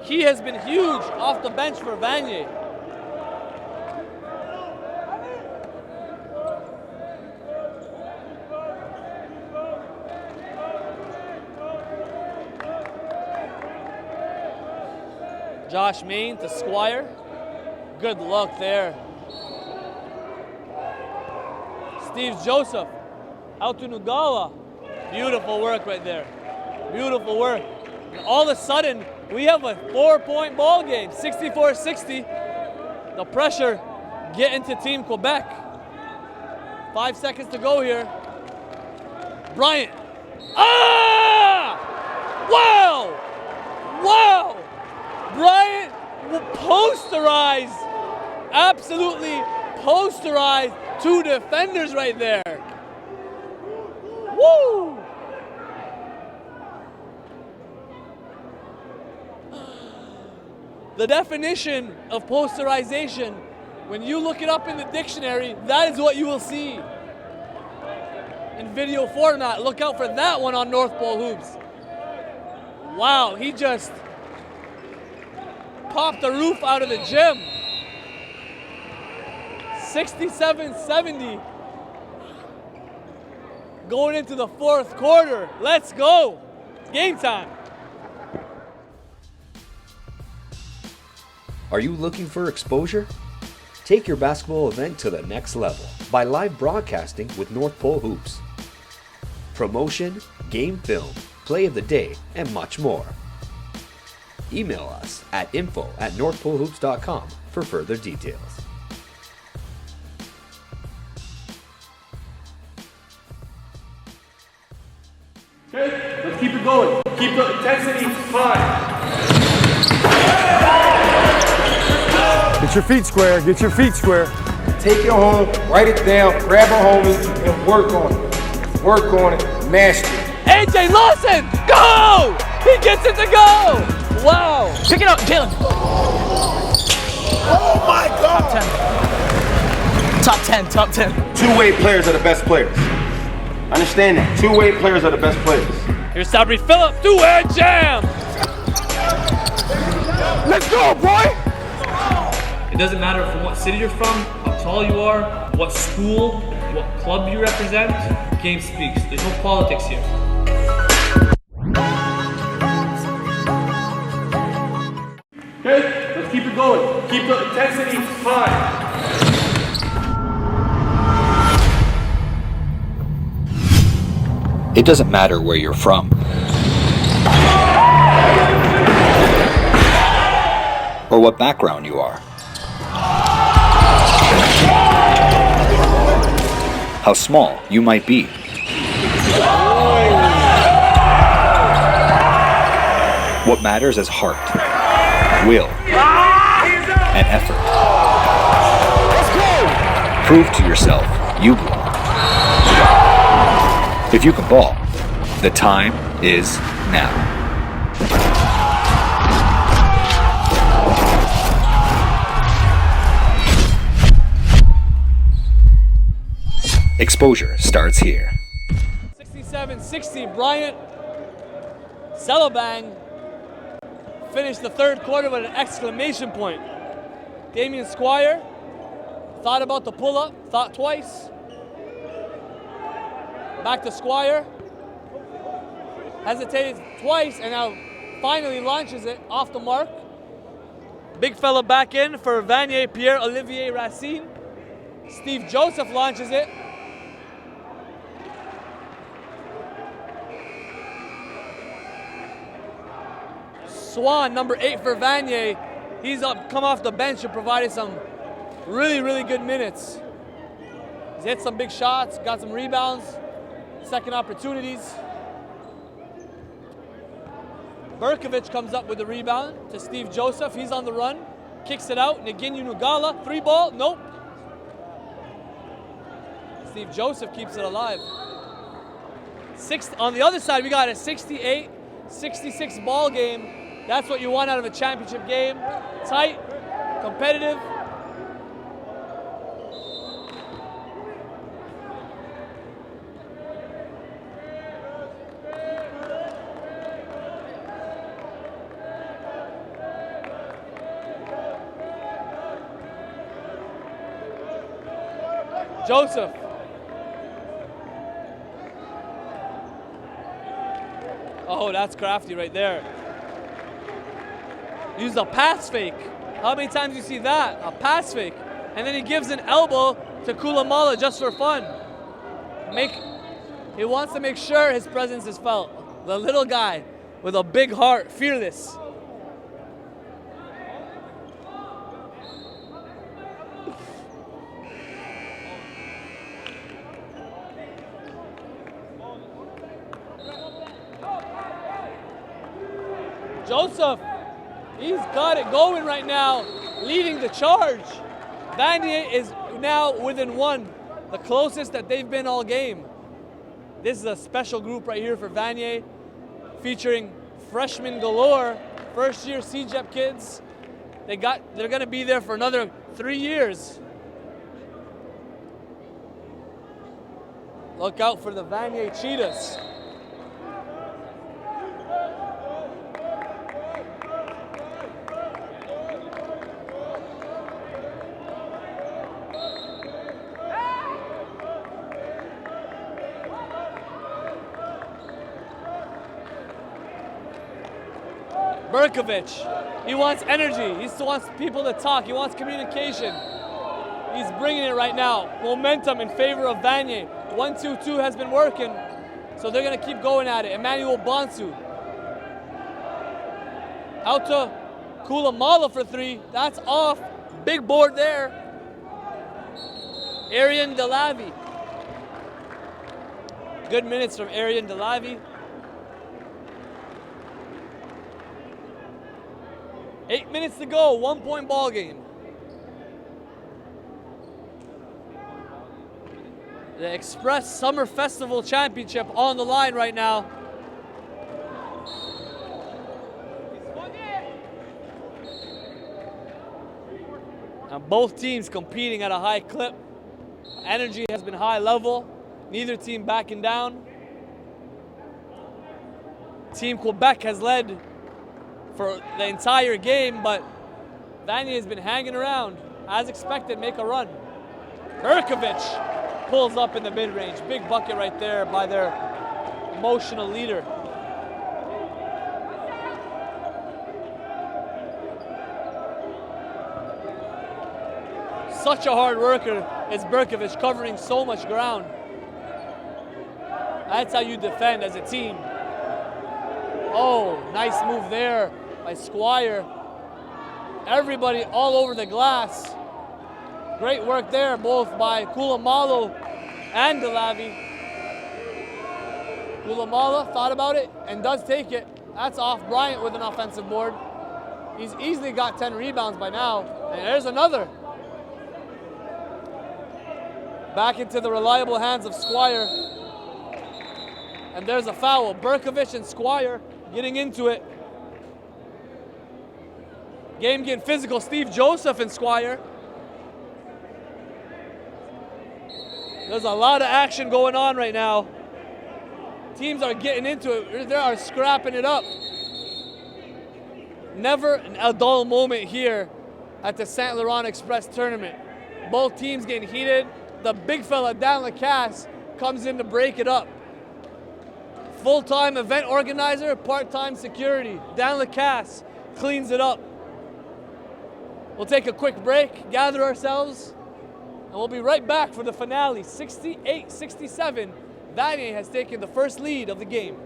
he has been huge off the bench for Vanier. Josh Main to Squire. Good look there. Steve Joseph out to Nagala. Beautiful work right there. Beautiful work. And all of a sudden, we have a 4-point ball game, 64-60. The pressure getting to Team Quebec. 5 seconds to go here. Bryant. Ah! Wow! Wow! Bryant posterized, absolutely posterized two defenders right there. Woo! The definition of posterization, when you look it up in the dictionary, that is what you will see. In video format, look out for that one on North Pole Hoops. Wow, he just popped the roof out of the gym. 67-70. Going into the fourth quarter. Let's go. It's game time. Are you looking for exposure? Take your basketball event to the next level by live broadcasting with North Pole Hoops. Promotion, game film, play of the day, and much more. Email us at info@northpolehoops.com for further details. Okay, let's keep it going. Keep the intensity high. Get your feet square. Get your feet square. Take it home, write it down, grab a homie, and work on it. Work on it, master it. AJ Lawson, go! He gets it to go! Wow! Pick it up, Jalen. Oh my God! Top 10, top 10. Two-way players are the best players. Understand that. Two-way players are the best players. Here's Sabri Phillip, two-hand jam! Let's go, boy! It doesn't matter from what city you're from, how tall you are, what school, what club you represent. Game speaks. There's no politics here. Okay, let's keep it going. Keep the intensity high. It doesn't matter where you're from or what background you are, how small you might be. What matters is heart, will, and effort. Prove to yourself you belong. If you can ball, the time is now. Exposure starts here. 67-60, Bryant Celebang finished the third quarter with an exclamation point. Damian Squire thought about the pull-up, thought twice. Back to Squire. Hesitated twice and now finally launches it off the mark. Big fella back in for Vanier, Pierre-Olivier Racine. Steve Joseph launches it. Swan, number 8 for Vanier. He's come off the bench and provided some really good minutes. He's hit some big shots, got some rebounds, second opportunities. Berkovich comes up with the rebound to Steve Joseph. He's on the run, kicks it out. Nginyu Nugala, 3-ball, nope. Steve Joseph keeps it alive. On the other side, we got a 68-66 ball game. That's what you want out of a championship game. Tight, competitive. Joseph. Oh, that's crafty right there. Use a pass fake. How many times do you see that? A pass fake. And then he gives an elbow to Kulamala just for fun. He wants to make sure his presence is felt. The little guy with a big heart, fearless. Joseph, he's got it going right now, leading the charge. Vanier is now within one, the closest that they've been all game. This is a special group right here for Vanier, featuring freshmen galore, first-year CJEP kids. They're going to be there for another 3 years. Look out for the Vanier Cheetahs. Berkovich, he wants energy. He still wants people to talk. He wants communication. He's bringing it right now. Momentum in favor of Vanier. 1-2-2 has been working, so they're going to keep going at it. Emmanuel Bonsu. Out to Kulamala for three. That's off. Big board there. Arian Delavi. Good minutes from Arian Delavi. 8 minutes to go, 1-point ball game. The Express Summer Festival Championship on the line right now. And both teams competing at a high clip. Energy has been high level. Neither team backing down. Team Quebec has led for the entire game, but Vanier has been hanging around. As expected, make a run. Berkovich pulls up in the mid-range. Big bucket right there by their emotional leader. Such a hard worker is Berkovich, covering so much ground. That's how you defend as a team. Oh, nice move there by Squire. Everybody all over the glass. Great work there, both by Kulamalo and Delavi. Kulamala thought about it and does take it. That's off Bryant with an offensive board. He's easily got 10 rebounds by now. And there's another. Back into the reliable hands of Squire. And there's a foul. Berkovich and Squire getting into it. Game getting physical. Steve Joseph and Squire. There's a lot of action going on right now. Teams are getting into it. They are scrapping it up. Never a dull moment here at the St-Laurent Express tournament. Both teams getting heated. The big fella, Dan Lacasse, comes in to break it up. Full-time event organizer, part-time security. Dan Lacasse cleans it up. We'll take a quick break, gather ourselves, and we'll be right back for the finale. 68-67, Vanier has taken the first lead of the game.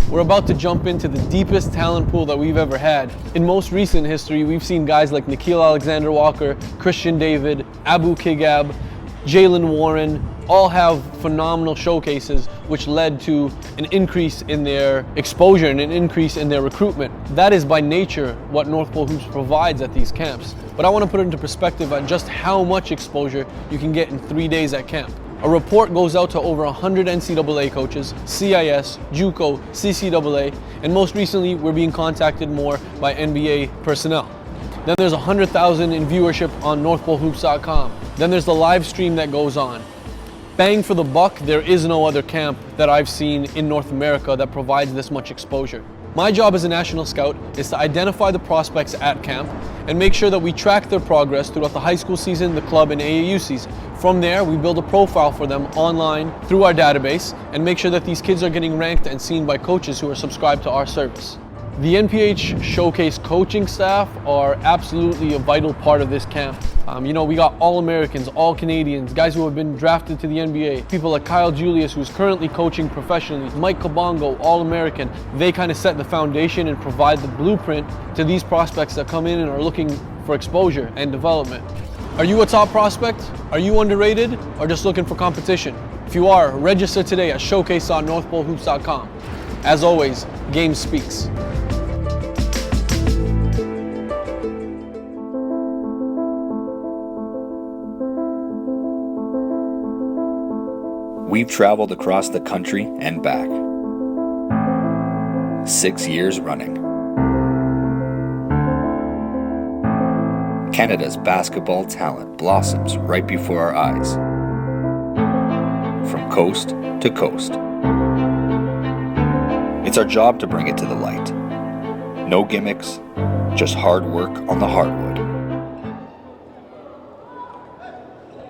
We're about to jump into the deepest talent pool that we've ever had. In most recent history, we've seen guys like Nikhil Alexander-Walker, Christian David, Abu Kigab, Jalen Warren, all have phenomenal showcases, which led to an increase in their exposure and an increase in their recruitment. That is by nature what North Pole Hoops provides at these camps. But I want to put it into perspective on just how much exposure you can get in 3 days at camp. A report goes out to over 100 NCAA coaches, CIS, JUCO, CCAA, and most recently we're being contacted more by NBA personnel. Then there's 100,000 in viewership on NorthPoleHoops.com. Then there's the live stream that goes on. Bang for the buck, there is no other camp that I've seen in North America that provides this much exposure. My job as a national scout is to identify the prospects at camp and make sure that we track their progress throughout the high school season, the club, and AAU season. From there, we build a profile for them online through our database and make sure that these kids are getting ranked and seen by coaches who are subscribed to our service. The NPH Showcase coaching staff are absolutely a vital part of this camp. We got All-Americans, All-Canadians, guys who have been drafted to the NBA, people like Kyle Julius, who's currently coaching professionally, Mike Kabongo, All-American. They kind of set the foundation and provide the blueprint to these prospects that come in and are looking for exposure and development. Are you a top prospect? Are you underrated? Or just looking for competition? If you are, register today at showcase.northpolehoops.com. As always, game speaks. We've traveled across the country and back. 6 years running. Canada's basketball talent blossoms right before our eyes. From coast to coast. It's our job to bring it to the light. No gimmicks, just hard work on the hardwood.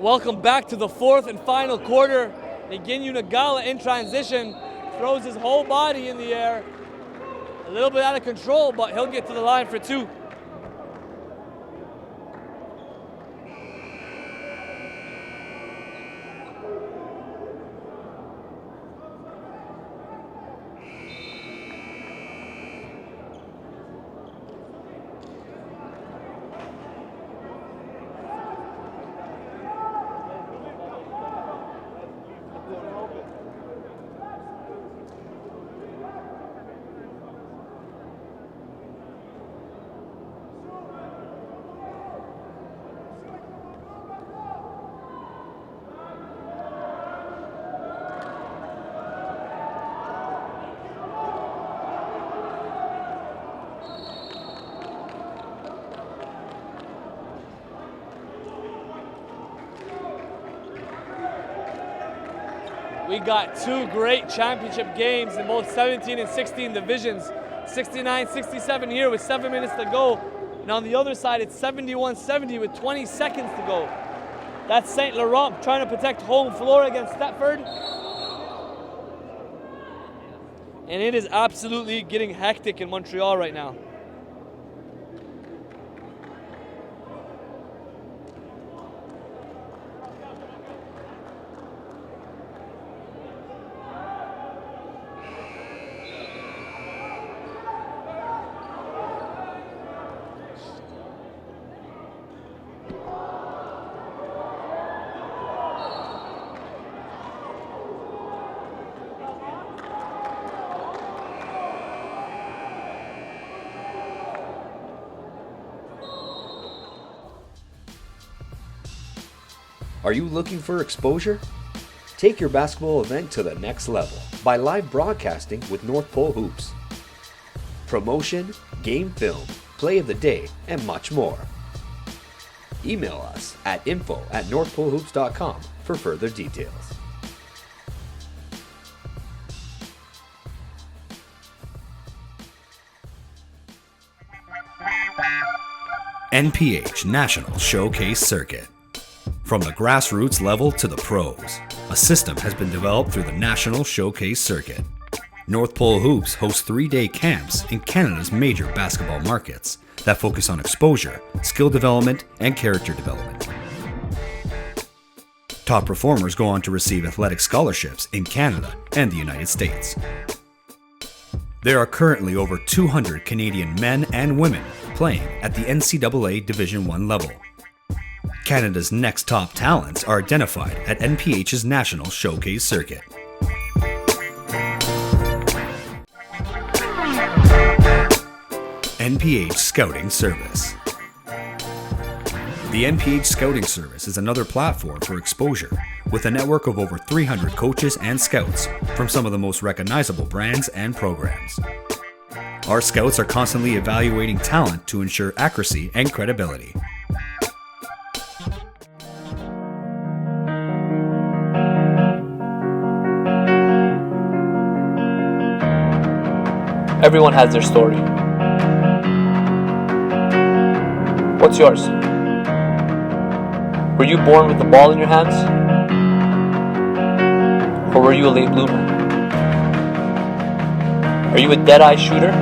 Welcome back to the fourth and final quarter. Nginyu Nagala in transition throws his whole body in the air. A little bit out of control, but he'll get to the line for two. We got two great championship games in both 17 and 16 divisions. 69-67 here with 7 minutes to go. And on the other side, it's 71-70 with 20 seconds to go. That's St-Laurent trying to protect home floor against Thetford. And it is absolutely getting hectic in Montreal right now. Are you looking for exposure? Take your basketball event to the next level by live broadcasting with North Pole Hoops. Promotion, game film, play of the day, and much more. Email us at info@northpolehoops.com for further details. NPH National Showcase Circuit. From the grassroots level to the pros, a system has been developed through the National Showcase Circuit. North Pole Hoops hosts 3-day camps in Canada's major basketball markets that focus on exposure, skill development, and character development. Top performers go on to receive athletic scholarships in Canada and the United States. There are currently over 200 Canadian men and women playing at the NCAA Division I level. Canada's next top talents are identified at NPH's National Showcase Circuit. NPH Scouting Service. The NPH Scouting Service is another platform for exposure with a network of over 300 coaches and scouts from some of the most recognizable brands and programs. Our scouts are constantly evaluating talent to ensure accuracy and credibility. Everyone has their story. What's yours? Were you born with the ball in your hands? Or were you a late bloomer? Are you a dead-eye shooter?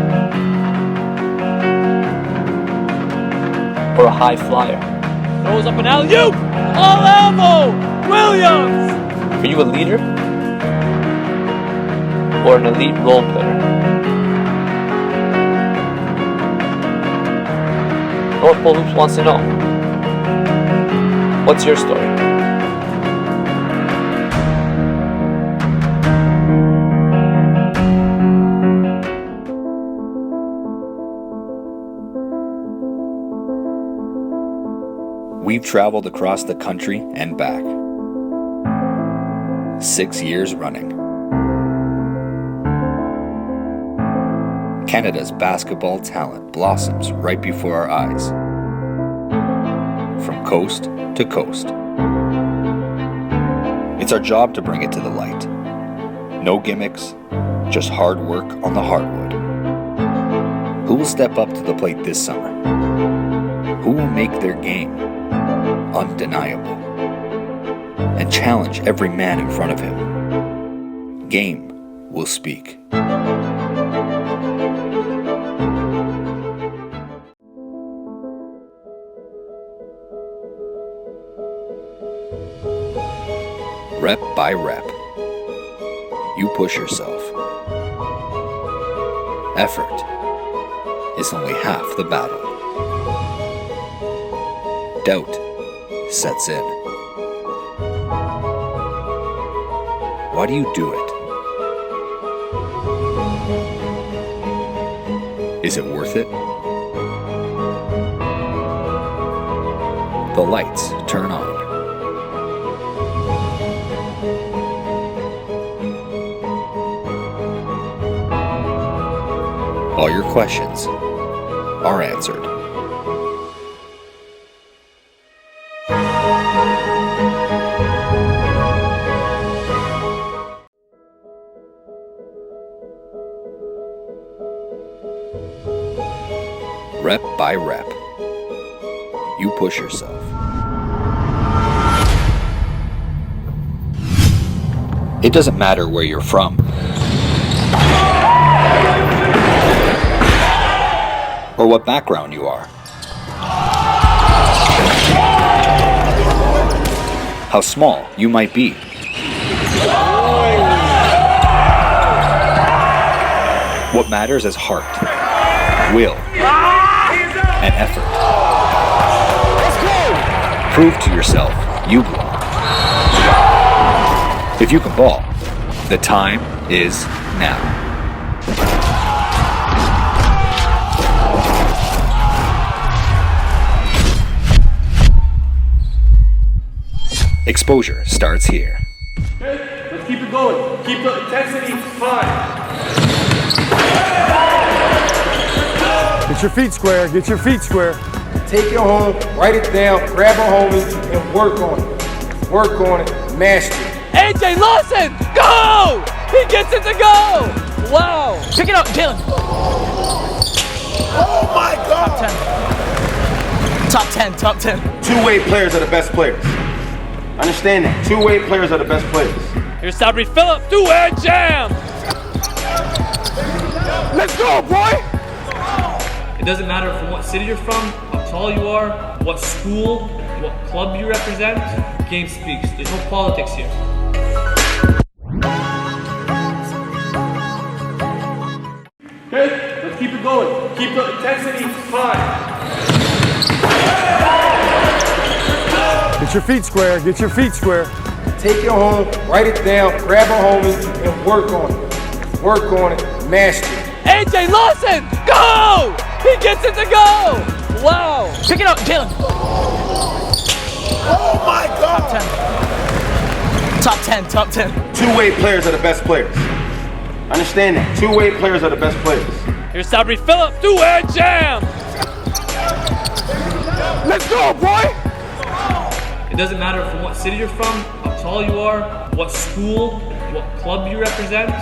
Or a high flyer? Throws up an alley-oop! All elbow! Williams! Are you a leader? Or an elite role player? North Pole Hoops wants to know, what's your story? We've traveled across the country and back. 6 years running. Canada's basketball talent blossoms right before our eyes, from coast to coast. It's our job to bring it to the light. No gimmicks, just hard work on the hardwood. Who will step up to the plate this summer? Who will make their game undeniable and challenge every man in front of him? Game will speak. Rep by rep, you push yourself. Effort is only half the battle. Doubt sets in. Why do you do it? Is it worth it? The lights turn on. All your questions are answered. Rep by rep, you push yourself. It doesn't matter where you're from or what background you are, how small you might be. What matters is heart, will, and effort. Prove to yourself you belong. If you can ball, the time is now. Exposure starts here. Okay, let's keep it going. Keep the intensity high. Get your feet square. Get your feet square. Take it home, write it down, grab a homie, and work on it. Work on it, master it. AJ Lawson, go! He gets it to go! Wow! Pick it up, Jalen. Oh my God! Top 10, top 10. Two-way players are the best players. Understand that. Two-way players are the best players. Here's Sabri Phillip, two-hand jam! Let's go, boy! It doesn't matter from what city you're from, how tall you are, what school, what club you represent. Game speaks. There's no politics here. Okay, let's keep it going. Keep the intensity high. Get your feet square. Get your feet square. Take it home, write it down, grab a homie, and work on it. Work on it, master it. AJ Lawson, go! He gets it to go! Wow! Pick it up, Jalen. Oh my God! Top 10, top 10. Two-way players are the best players. Understand that. Two-way players are the best players. Here's Sabri Phillip, two-hand jam! Let's go, boy! It doesn't matter from what city you're from, how tall you are, what school, what club you represent.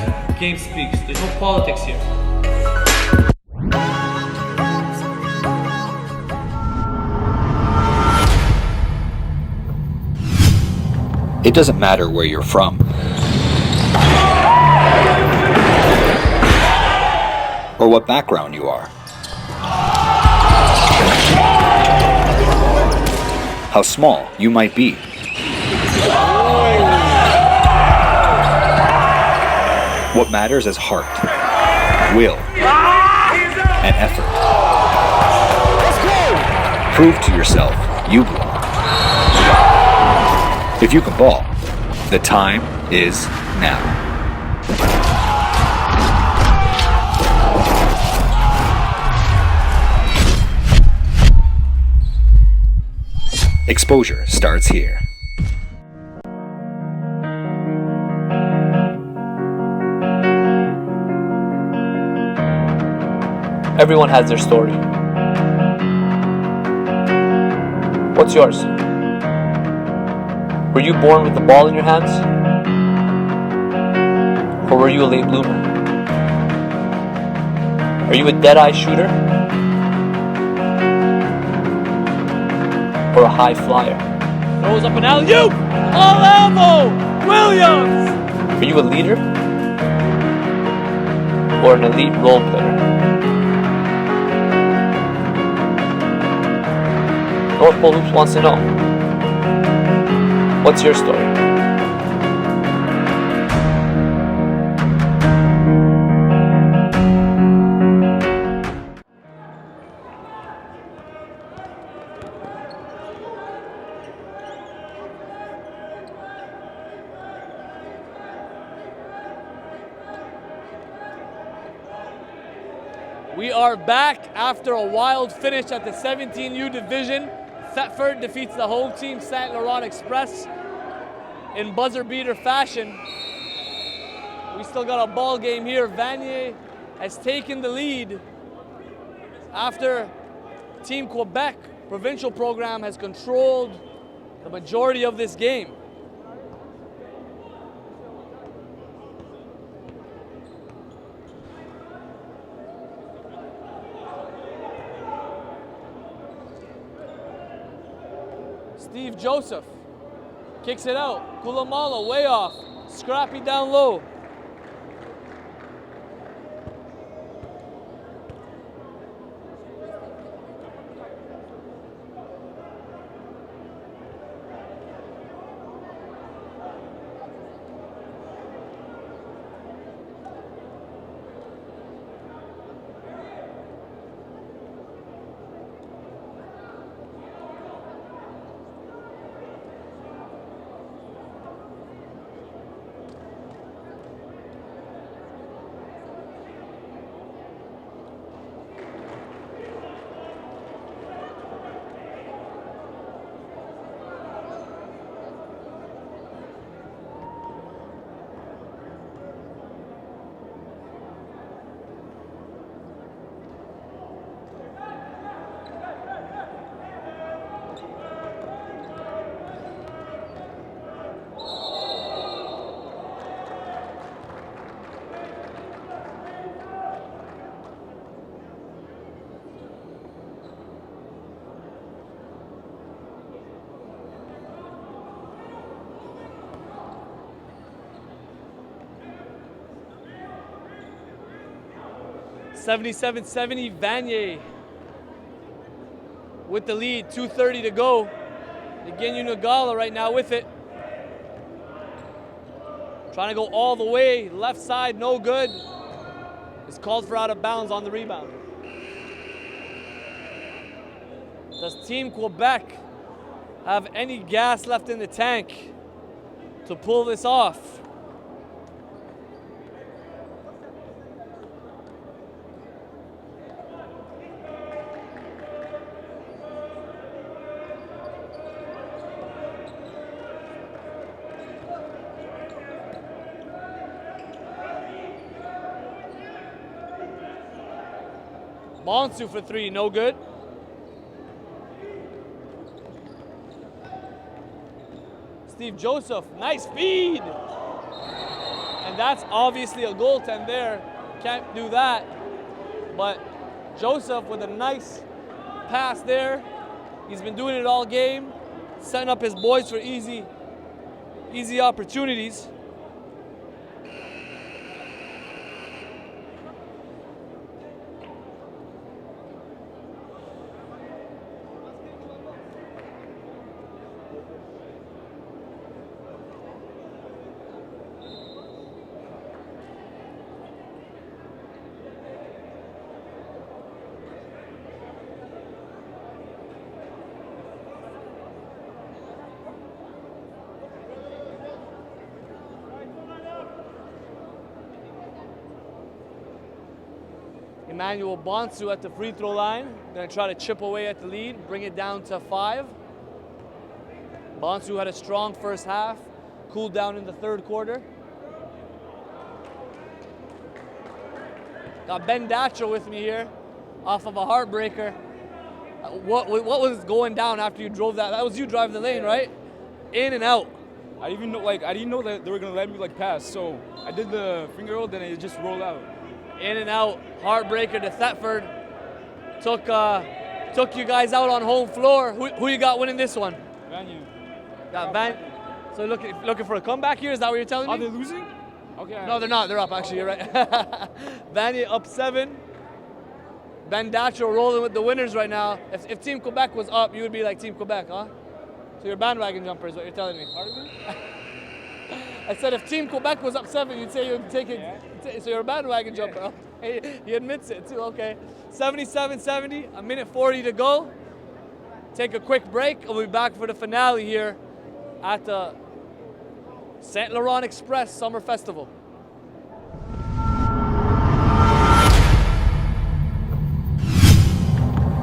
Game speaks. There's no politics here. It doesn't matter where you're from or what background you are, how small you might be. What matters is heart, will, and effort. Prove to yourself you belong. If you can ball, the time is now. Exposure starts here. Everyone has their story. What's yours? Were you born with the ball in your hands? Or were you a late bloomer? Are you a dead-eye shooter? Or a high flyer? Throws up an alley-oop! All elbow! Williams! Are you a leader? Or an elite role player? North Pole Hoops wants to know. What's your story? We are back after a wild finish at the 17U division. Thetford defeats the home team St-Laurent Express in buzzer beater fashion. We still got a ball game here. Vanier has taken the lead after Team Quebec provincial program has controlled the majority of this game. Steve Joseph kicks it out. Kulamala way off. Scrappy down low. $77-70, Vanier with the lead, 2:30 to go. Again, Nagala right now with it. Trying to go all the way, left side, no good. It's called for out of bounds on the rebound. Does Team Quebec have any gas left in the tank to pull this off? Monsu for three, no good. Steve Joseph, nice feed. And that's obviously a goaltend there. Can't do that. But Joseph with a nice pass there. He's been doing it all game, setting up his boys for easy opportunities. Emmanuel Bonsu at the free throw line. Gonna try to chip away at the lead, bring it down to 5. Bonsu had a strong first half, cooled down in the third quarter. Got Ben Dacho with me here. off of a heartbreaker. What was going down after you drove that? That was you driving the lane, right? In and out. I didn't know that they were gonna let me pass. So I did the finger roll, then it just rolled out. In and out, heartbreaker to Thetford. Took you guys out on home floor. Who you got winning this one? Vanier. Got Van. So looking for a comeback here? Is that what you're telling me? Are they losing? Okay. No, they're not. They're up. Actually, you're right. Vanier up 7. Ben Datro rolling with the winners right now. If Team Quebec was up, you would be like Team Quebec, huh? So you're a bandwagon jumper is what you're telling me. Pardon me? I said if Team Quebec was up 7, you'd say you'd take it. Yeah. So you're a bandwagon jumper. Hey, he admits it too. Okay. 77-70, a minute 40 to go. Take a quick break. We'll be back for the finale here at the St-Laurent Express Summer Festival.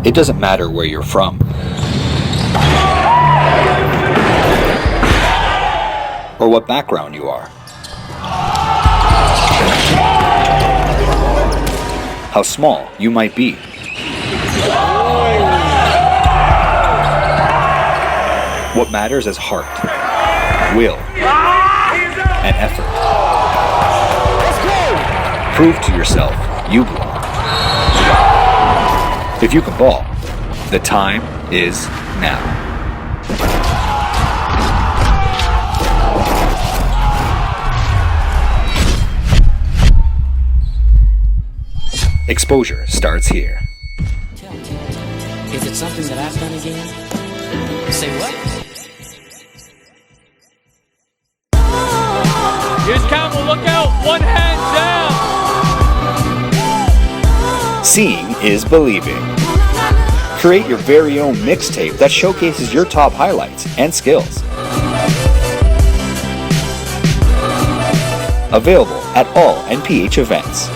It doesn't matter where you're from or what background you are, how small you might be. What matters is heart, will, and effort. Prove to yourself you belong. If you can ball, the time is now. Exposure starts here. Is it something that I've done again? Say what? Here's Campbell, look out, one hand down. Seeing is believing. Create your very own mixtape that showcases your top highlights and skills. Available at all NPH events.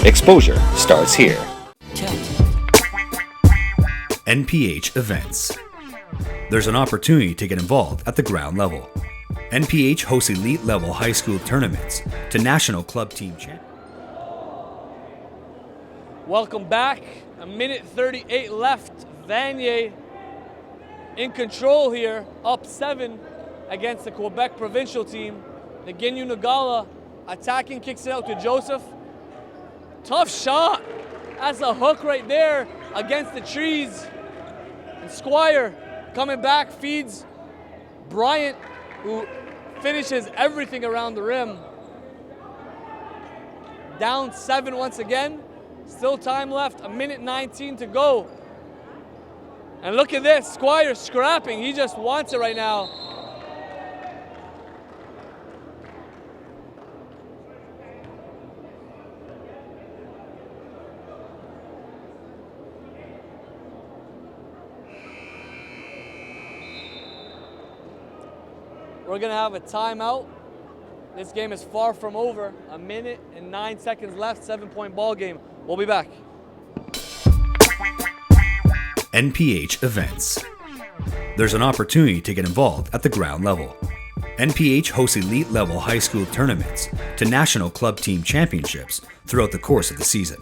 Exposure starts here. NPH events. There's an opportunity to get involved at the ground level. NPH hosts elite level high school tournaments to national club team champions. Welcome back. A minute 38 left. Vanier in control here, up 7 against the Quebec provincial team. Naginu Nagala attacking, kicks it out to Joseph. Tough shot. That's a hook right there against the trees. And Squire coming back, feeds Bryant, who finishes everything around the rim. Down 7 once again. Still time left, a minute 19 to go. And look at this, Squire scrapping. He just wants it right now. We're gonna have a timeout. This game is far from over. A minute and 9 seconds left, 7-point ball game. We'll be back. NPH events. There's an opportunity to get involved at the ground level. NPH hosts elite level high school tournaments to national club team championships throughout the course of the season.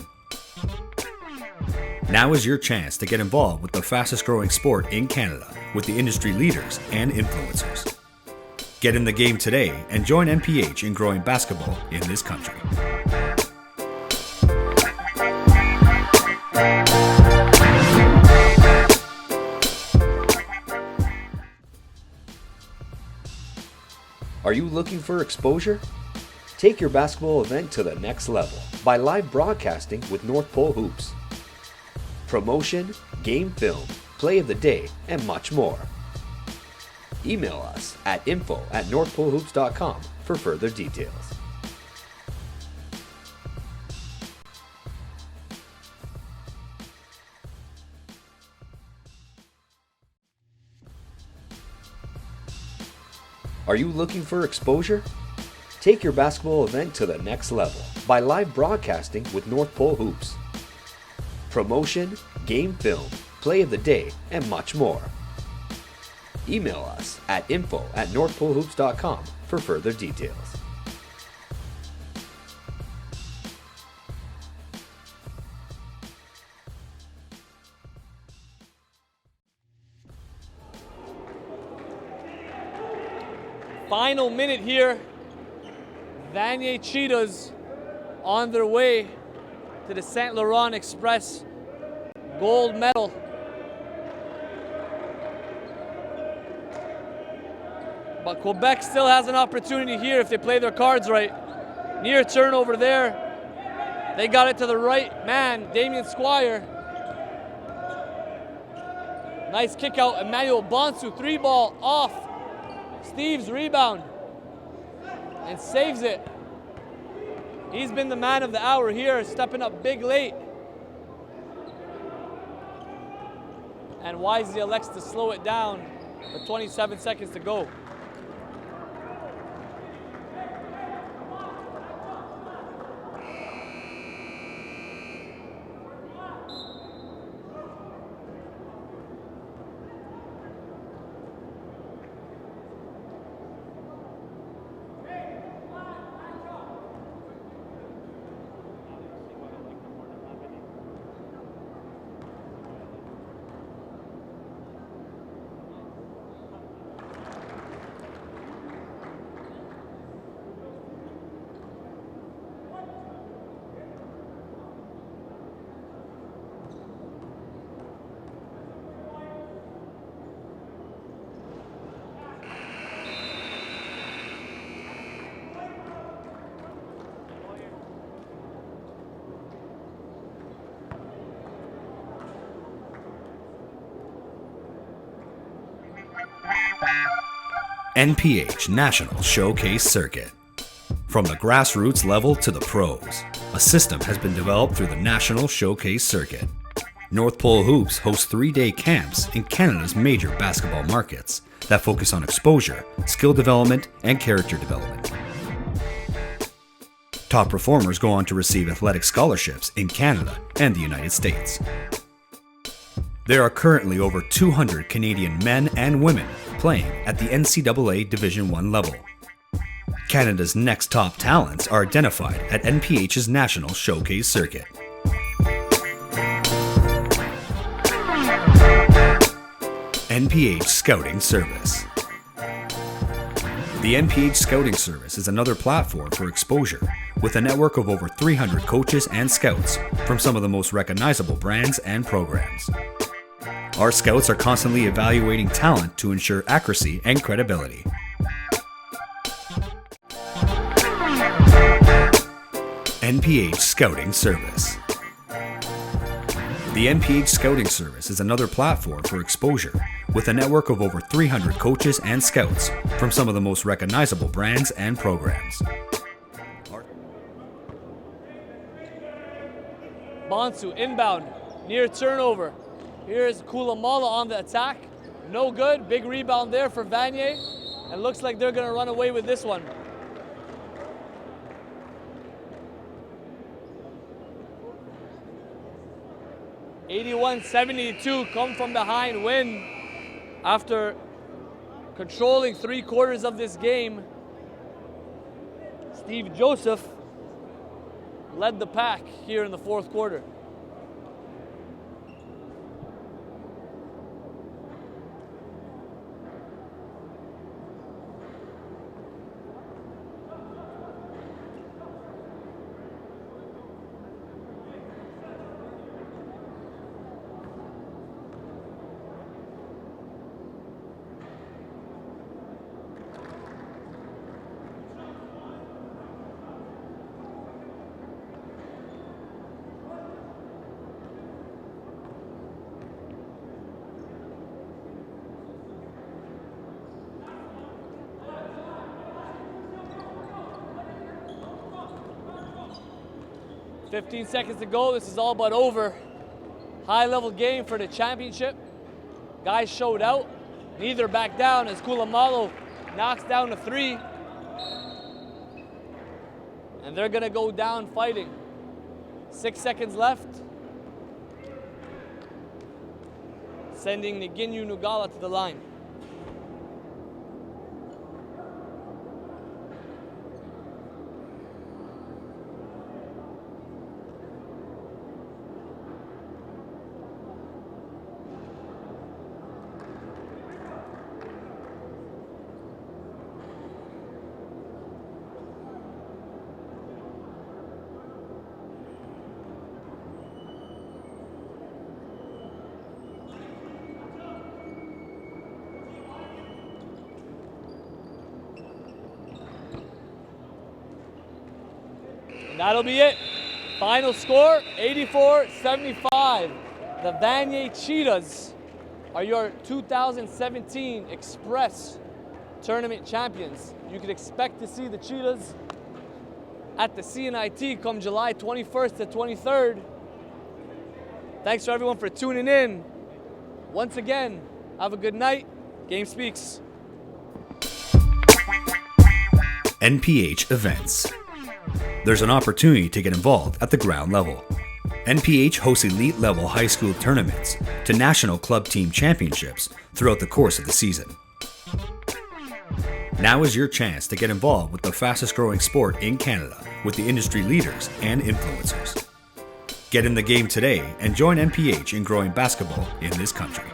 Now is your chance to get involved with the fastest growing sport in Canada with the industry leaders and influencers. Get in the game today and join NPH in growing basketball in this country. Are you looking for exposure? Take your basketball event to the next level by live broadcasting with North Pole Hoops. Promotion, game film, play of the day, and much more. Email us at info@northpolehoops.com for further details. Are you looking for exposure? Take your basketball event to the next level by live broadcasting with North Pole Hoops. Promotion, game film, play of the day, and much more. Email us at info@northpolehoops.com for further details. final minute here. Vanier Cheetahs on their way to the St-Laurent Express gold medal. But Quebec still has an opportunity here if they play their cards right. Near turnover there. They got it to the right man, Damien Squire. Nice kick out, Emmanuel Bonsu, 3-ball off. Steve's rebound and saves it. He's been the man of the hour here, stepping up big late. And wisely elects to slow it down with 27 seconds to go. NPH National Showcase Circuit. From the grassroots level to the pros, a system has been developed through the National Showcase Circuit. North Pole Hoops hosts 3-day camps in Canada's major basketball markets that focus on exposure, skill development, and character development. Top performers go on to receive athletic scholarships in Canada and the United States. There are currently over 200 Canadian men and women playing at the NCAA Division I level. Canada's next top talents are identified at NPH's National Showcase Circuit. NPH Scouting Service. The NPH Scouting Service is another platform for exposure with a network of over 300 coaches and scouts from some of the most recognizable brands and programs. Our scouts are constantly evaluating talent to ensure accuracy and credibility. NPH Scouting Service. The NPH Scouting Service is another platform for exposure with a network of over 300 coaches and scouts from some of the most recognizable brands and programs. Bonsu inbound, near turnover. Here's Koulamala on the attack. No good. Big rebound there for Vanier. And looks like they're going to run away with this one. (81-72) come from behind win after controlling 3/4 of this game. Steve Joseph led the pack here in the fourth quarter. .15 seconds to go. This is all but over. High-level game for the championship. Guys showed out. Neither back down as Koulamalo knocks down a 3. And they're going to go down fighting. 6 seconds left. Sending Niginyu Nugala to the line. And that'll be it. Final score, 84-75. The Vanier Cheetahs are your 2017 Express Tournament champions. You can expect to see the Cheetahs at the CNIT come July 21st to 23rd. Thanks to everyone for tuning in. Once again, have a good night. Game speaks. NPH events. There's an opportunity to get involved at the ground level. NPH hosts elite level high school tournaments to national club team championships throughout the course of the season. Now is your chance to get involved with the fastest growing sport in Canada with the industry leaders and influencers. Get in the game today and join NPH in growing basketball in this country.